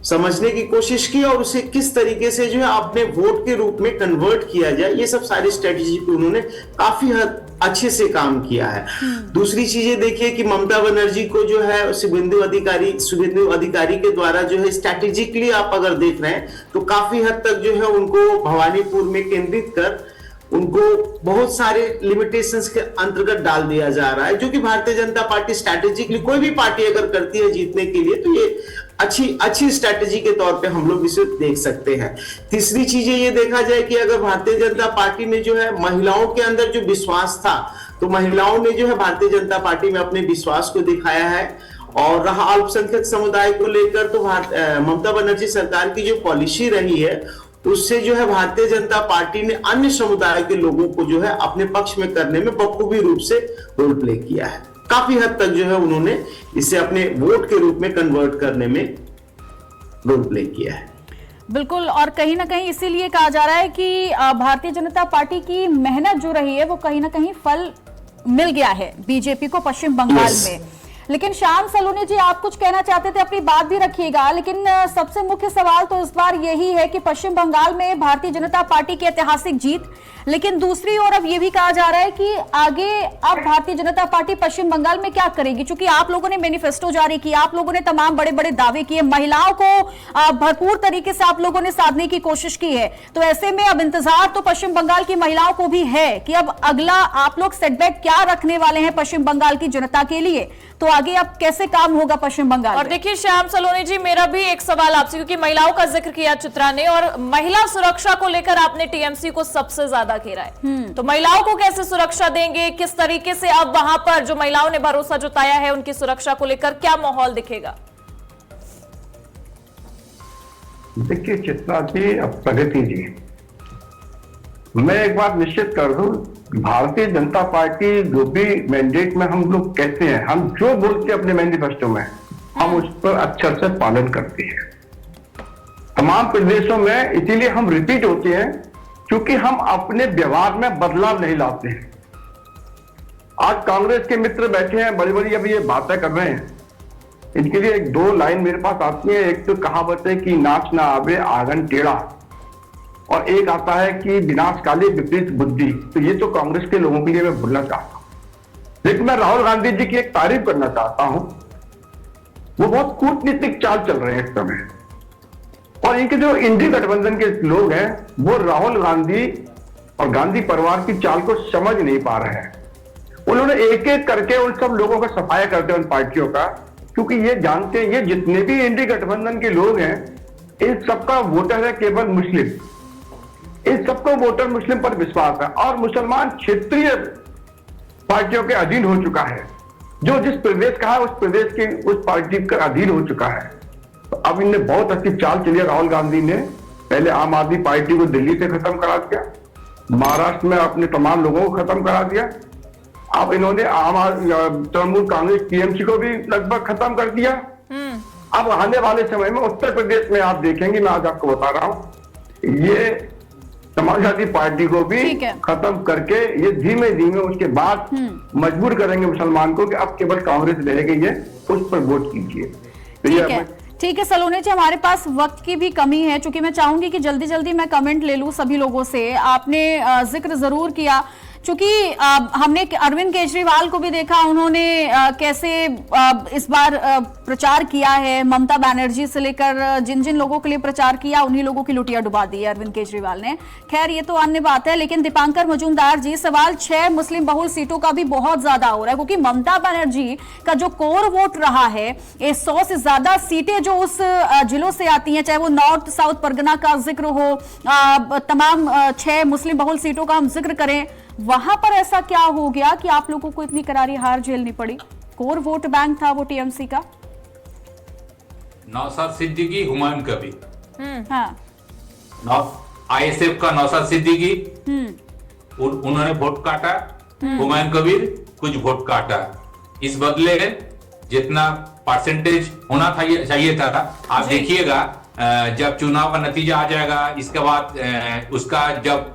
समझने की कोशिश की और उसे किस तरीके से जो है अपने वोट के रूप में कन्वर्ट किया जाए, ये सब सारी स्ट्रेटेजी पे उन्होंने काफी हद अच्छे से काम किया है। दूसरी चीजें देखिए कि ममता बनर्जी को जो है शुभेंदु अधिकारी के द्वारा जो है स्ट्रेटेजिकली आप अगर देख रहे हैं तो काफी हद तक जो है उनको भवानीपुर में केंद्रित कर उनको बहुत सारे लिमिटेशंस के अंतर्गत डाल दिया जा रहा है, जो कि भारतीय जनता पार्टी स्ट्रैटेजिकली कोई भी पार्टी अगर करती है जीतने के लिए तो ये अच्छी स्ट्रैटेजी के तौर पे हम लोग इसे देख सकते हैं। तीसरी चीज ये देखा जाए कि अगर भारतीय जनता पार्टी ने जो है महिलाओं के अंदर जो विश्वास था, तो महिलाओं ने जो है भारतीय जनता पार्टी में अपने विश्वास को दिखाया है। और रहा अल्पसंख्यक समुदाय को लेकर तो ममता बनर्जी सरकार की जो पॉलिसी रही है उससे जो है भारतीय जनता पार्टी ने अन्य समुदाय के लोगों को जो है अपने पक्ष में करने में बखूबी रूप से रोल प्ले किया है। काफी हद तक जो है उन्होंने इसे अपने वोट के रूप में कन्वर्ट करने में रोल प्ले किया है। बिल्कुल, और कहीं ना कहीं इसीलिए कहा जा रहा है कि भारतीय जनता पार्टी की मेहनत जो रही है वो कहीं ना कहीं फल मिल गया है बीजेपी को पश्चिम बंगाल में। लेकिन श्याम सलूनी जी, आप कुछ कहना चाहते थे, अपनी बात भी रखिएगा। लेकिन सबसे मुख्य सवाल तो इस बार यही है कि पश्चिम बंगाल में भारतीय जनता पार्टी की ऐतिहासिक जीत, लेकिन दूसरी ओर अब ये भी कहा जा रहा है कि आगे अब भारतीय जनता पार्टी पश्चिम बंगाल में क्या करेगी। चूंकि आप लोगों ने मैनिफेस्टो जारी किया, आप लोगों ने तमाम बड़े बड़े दावे किए, महिलाओं को भरपूर तरीके से आप लोगों ने साधने की कोशिश की है, तो ऐसे में अब इंतजार तो पश्चिम बंगाल की महिलाओं को भी है कि अब अगला आप लोग सेटबैक क्या रखने वाले हैं पश्चिम बंगाल की जनता के लिए, तो आगे अब कैसे काम होगा पश्चिम बंगाल। और देखिए श्याम सलोनी जी, मेरा भी एक सवाल आपसे, क्योंकि महिलाओं का जिक्र किया चित्रा ने और महिला सुरक्षा को लेकर आपने टीएमसी को सबसे ज्यादा घेरा है, तो महिलाओं को कैसे सुरक्षा देंगे, किस तरीके से अब वहां पर जो महिलाओं ने भरोसा जताया है उनकी सुरक्षा को लेकर क्या माहौल दिखेगा? देखिए चित्रा जी, अब प्रगति जी, मैं एक बात निश्चित कर दूं, भारतीय जनता पार्टी जो भी मैंडेट में हम लोग कहते हैं, हम जो बोलते हैं अपने मैनिफेस्टो में, हम उस पर अच्छे से पालन करते हैं तमाम प्रदेशों में। इसीलिए हम रिपीट होते हैं, क्योंकि हम अपने व्यवहार में बदलाव नहीं लाते हैं। आज कांग्रेस के मित्र बैठे हैं, बड़ी बड़ी अभी ये बातें कर रहे हैं, इनके लिए एक दो लाइन मेरे पास आती है। एक तो कहावत है कि नाच ना आवे आंगन टेढ़ा, और एक आता है कि विनाशकाली विपरीत बुद्धि। तो ये तो कांग्रेस के लोगों के लिए मैं बोलना चाहता हूं। लेकिन मैं राहुल गांधी जी की एक तारीफ करना चाहता हूं, वो बहुत कूटनीतिक चाल चल रहे हैं इस समय, और इनके जो इंडी गठबंधन के लोग हैं वो राहुल गांधी और गांधी परिवार की चाल को समझ नहीं पा रहे हैं। उन्होंने एक एक करके उन सब लोगों का सफाया करते हैं, उन पार्टियों का, क्योंकि ये जानते हैं ये जितने भी इंडी गठबंधन के लोग हैं, इन सबका वोटर है केवल मुस्लिम। इन सबको वोटर मुस्लिम पर विश्वास है, और मुसलमान क्षेत्रीय पार्टियों के अधीन हो चुका है। जो जिस प्रदेश का है उस प्रदेश की उस पार्टी का अधीन हो चुका है। तो अब इनने बहुत अच्छी चाल चली है। राहुल गांधी ने पहले आम आदमी पार्टी को दिल्ली से खत्म करा दिया, महाराष्ट्र में अपने तमाम लोगों को खत्म करा दिया। अब इन्होंने तृणमूल कांग्रेस टीएमसी को भी लगभग खत्म कर दिया। अब आने वाले समय में उत्तर प्रदेश में आप देखेंगे, मैं आज आपको बता रहा हूं, ये समाजवादी पार्टी को भी खत्म करके ये धीमे धीमे उसके बाद मजबूर करेंगे मुसलमान को कि अब केवल कांग्रेस रहेगी, ये उस पर वोट कीजिए। ठीक है सलोनी जी, हमारे पास वक्त की भी कमी है, चूंकि मैं चाहूंगी कि जल्दी जल्दी मैं कमेंट ले लूं सभी लोगों से। आपने जिक्र जरूर किया, चूंकि हमने अरविंद केजरीवाल को भी देखा, उन्होंने कैसे इस बार प्रचार किया है, ममता बनर्जी से लेकर जिन जिन लोगों के लिए प्रचार किया उन्हीं लोगों की लुटिया डुबा दी है अरविंद केजरीवाल ने। खैर ये तो अन्य बात है, लेकिन दीपांकर मजूमदार जी, सवाल 6 मुस्लिम बहुल सीटों का भी बहुत ज्यादा हो रहा है, क्योंकि ममता बनर्जी का जो कोर वोट रहा है, 100 से ज्यादा सीटें जो उस जिलों से आती हैं, चाहे वो नॉर्थ साउथ परगना का जिक्र हो, तमाम 6 मुस्लिम बहुल सीटों का हम जिक्र करें, वहां पर ऐसा क्या हो गया कि आप लोगों को इतनी करारी हार झेलनी पड़ी? कोर वोट बैंक था वो टीएमसी का। नौशाद सिद्दीकी, हुमायूं कबीर, हाँ, आईएसएफ का नौशाद सिद्दीकी, उन्होंने वोट काटा, हुमायूं कबीर कुछ वोट काटा। इस बदले जितना परसेंटेज होना चाहिए था, आप देखिएगा जब चुनाव का नतीजा आ जाएगा, इसके बाद उसका जब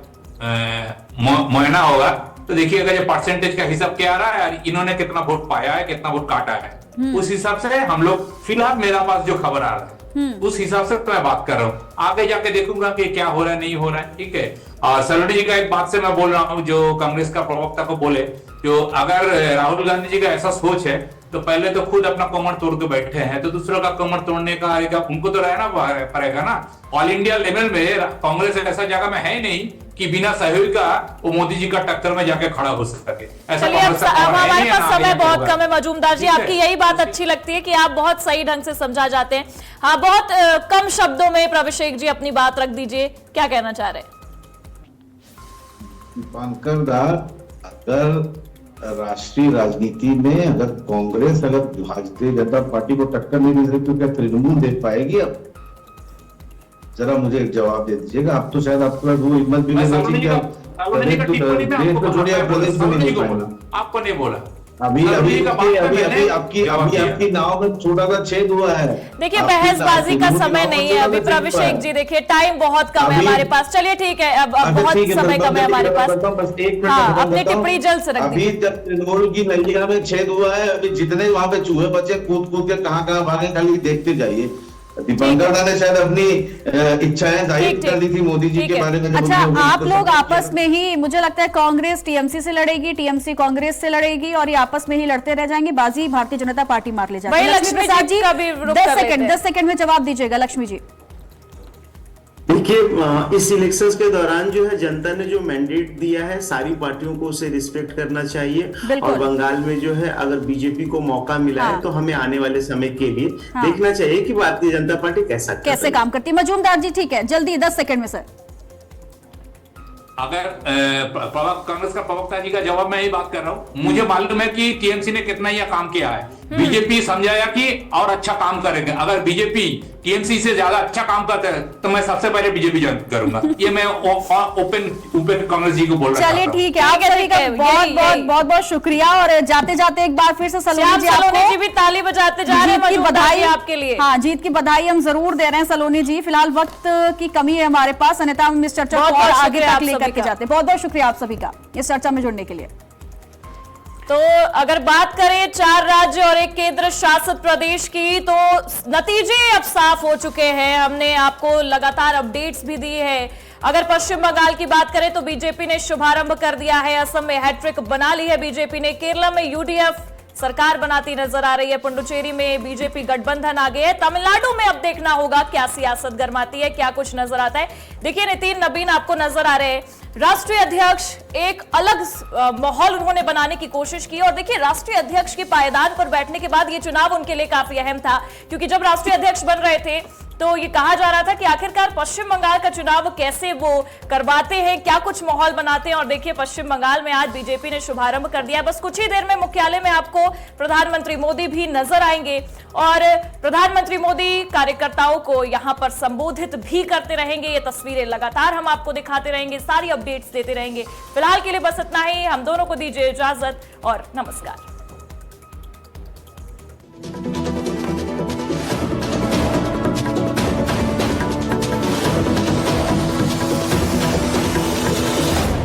मुआयना होगा तो देखिएगा जो परसेंटेज का हिसाब क्या आ रहा है, इन्होंने कितना वोट पाया है, कितना वोट काटा है, उस हिसाब से हम लोग, फिलहाल मेरा पास जो खबर आ रहा है उस हिसाब से मैं बात कर रहा हूँ। आगे जाके देखूंगा कि क्या हो रहा है, नहीं हो रहा है, ठीक है। और सलोनी जी का एक बात से मैं बोल रहा हूँ, जो कांग्रेस का प्रवक्ता को बोले, जो अगर राहुल गांधी जी का ऐसा सोच है तो पहले तो खुद अपना कमर तोड़ के बैठे हैं, तो दूसरों का कमर तोड़ने का उनको तो रहना पड़ेगा ना। ऑल इंडिया लेवल में कांग्रेस ऐसा जगह में है नहीं कि बिना सहयोग का वो मोदी जी का टक्कर में जाके खड़ा हो सके। चलिए, अब हमारे पास समय बहुत कम है मजूमदार जी, आपकी यही बात अच्छी लगती है कि आप बहुत सही ढंग से समझा जाते हैं। हाँ, बहुत कम शब्दों में प्रभिषेक जी अपनी बात रख दीजिए, क्या कहना चाह रहे हैं? दीपांकर दा, अगर राष्ट्रीय राजनीति में अगर कांग्रेस अगर भारतीय जनता पार्टी को टक्कर नहीं मिल रही तो क्या तृणमूल दे पाएगी? अब जरा मुझे एक जवाब दे दीजिएगा। आप तो शायद आपके पास वो हिम्मत भी नहीं बची, आपको नहीं बोला। अभी आपकी नाव में छोटा सा छेद हुआ है। देखिए, बहसबाजी का समय नहीं है अभी प्रभिषेक जी, देखिए टाइम बहुत कम है हमारे पास। चलिए ठीक है, अब बहुत समय कम है हमारे पास। हाँ, अपनी टिप्पणी जल्द से रख दीजिए। अभी जब तृणमूल की नलिका में छेद हुआ है, अभी जितने वहां पे चूहे बच्चे कूद कूद के कहाँ भागे, खाली देखते जाइए। दीपांकर दा ने शायद अपनी इच्छाएं जाहिर कर दी थी मोदी जी के बारे में। अच्छा, आप लोग आपस में ही, मुझे लगता है कांग्रेस टीएमसी से लड़ेगी, टीएमसी कांग्रेस से लड़ेगी, और ये आपस में ही लड़ते रह जाएंगे, बाजी भारतीय जनता पार्टी मार ले जाएगी। लक्ष्मी प्रसाद जी 10 सेकंड में जवाब दीजिएगा। लक्ष्मी जी, देखिए, इस इलेक्शंस के दौरान जो है जनता ने जो मैंडेट दिया है, सारी पार्टियों को उसे रिस्पेक्ट करना चाहिए। और बंगाल में जो है अगर बीजेपी को मौका मिला है तो हमें आने वाले समय के लिए देखना चाहिए कि भारतीय जनता पार्टी कैसे काम करती है। मजूमदार जी, ठीक है, जल्दी 10 सेकंड में सर। अगर कांग्रेस का प्रवक्ता जी का जवाब मैं ही बात कर रहा हूँ, मुझे मालूम है कि टीएमसी ने कितना यह काम किया है। बीजेपी समझाया कि और अच्छा काम करेंगे। अगर बीजेपी टीएमसी से ज्यादा अच्छा काम करता है तो मैं सबसे पहले बीजेपी ज्वाइन करूंगा। ये मैं ओपन कांग्रेस जी को बोल रहा हूँ। चलिए ठीक है, आप सभी का बहुत बहुत शुक्रिया। और जाते जाते एक बार फिर से सलोनी जी आपको भी ताली बजाते जा रहे हैं, जीत की बधाई आपके लिए। हाँ, जीत की बधाई हम जरूर दे रहे हैं सलोनी जी। फिलहाल वक्त की कमी है हमारे पास, अन्यथा हम इस चर्चा को और आगे तक लेकर के जाते हैं। बहुत बहुत शुक्रिया आप सभी का इस चर्चा में जुड़ने के लिए। तो अगर बात करें 4 राज्य और 1 केंद्र शासित प्रदेश की, तो नतीजे अब साफ हो चुके हैं। हमने आपको लगातार अपडेट्स भी दी है। अगर पश्चिम बंगाल की बात करें तो बीजेपी ने शुभारंभ कर दिया है, असम में हैट्रिक बना ली है बीजेपी ने, केरला में यूडीएफ सरकार बनाती नजर आ रही है, पुडुचेरी में बीजेपी गठबंधन आ गए है, तमिलनाडु में अब देखना होगा क्या सियासत गरमाती है, क्या कुछ नजर आता है। देखिए नितिन नबीन आपको नजर आ रहे हैं, राष्ट्रीय अध्यक्ष एक अलग माहौल उन्होंने बनाने की कोशिश की। और देखिए राष्ट्रीय अध्यक्ष के पायदान पर बैठने के बाद ये चुनाव उनके लिए काफी अहम था, क्योंकि जब राष्ट्रीय अध्यक्ष बन रहे थे तो ये कहा जा रहा था कि आखिरकार पश्चिम बंगाल का चुनाव कैसे वो करवाते हैं, क्या कुछ माहौल बनाते हैं। और देखिए पश्चिम बंगाल में आज बीजेपी ने शुभारंभ कर दिया। बस कुछ ही देर में मुख्यालय में आपको प्रधानमंत्री मोदी भी नजर आएंगे और प्रधानमंत्री मोदी कार्यकर्ताओं को यहां पर संबोधित भी करते रहेंगे। ये तस्वीरें लगातार हम आपको दिखाते रहेंगे, सारी अपडेट्स देते रहेंगे। फिलहाल के लिए बस इतना ही, हम दोनों को दीजिए इजाजत और नमस्कार।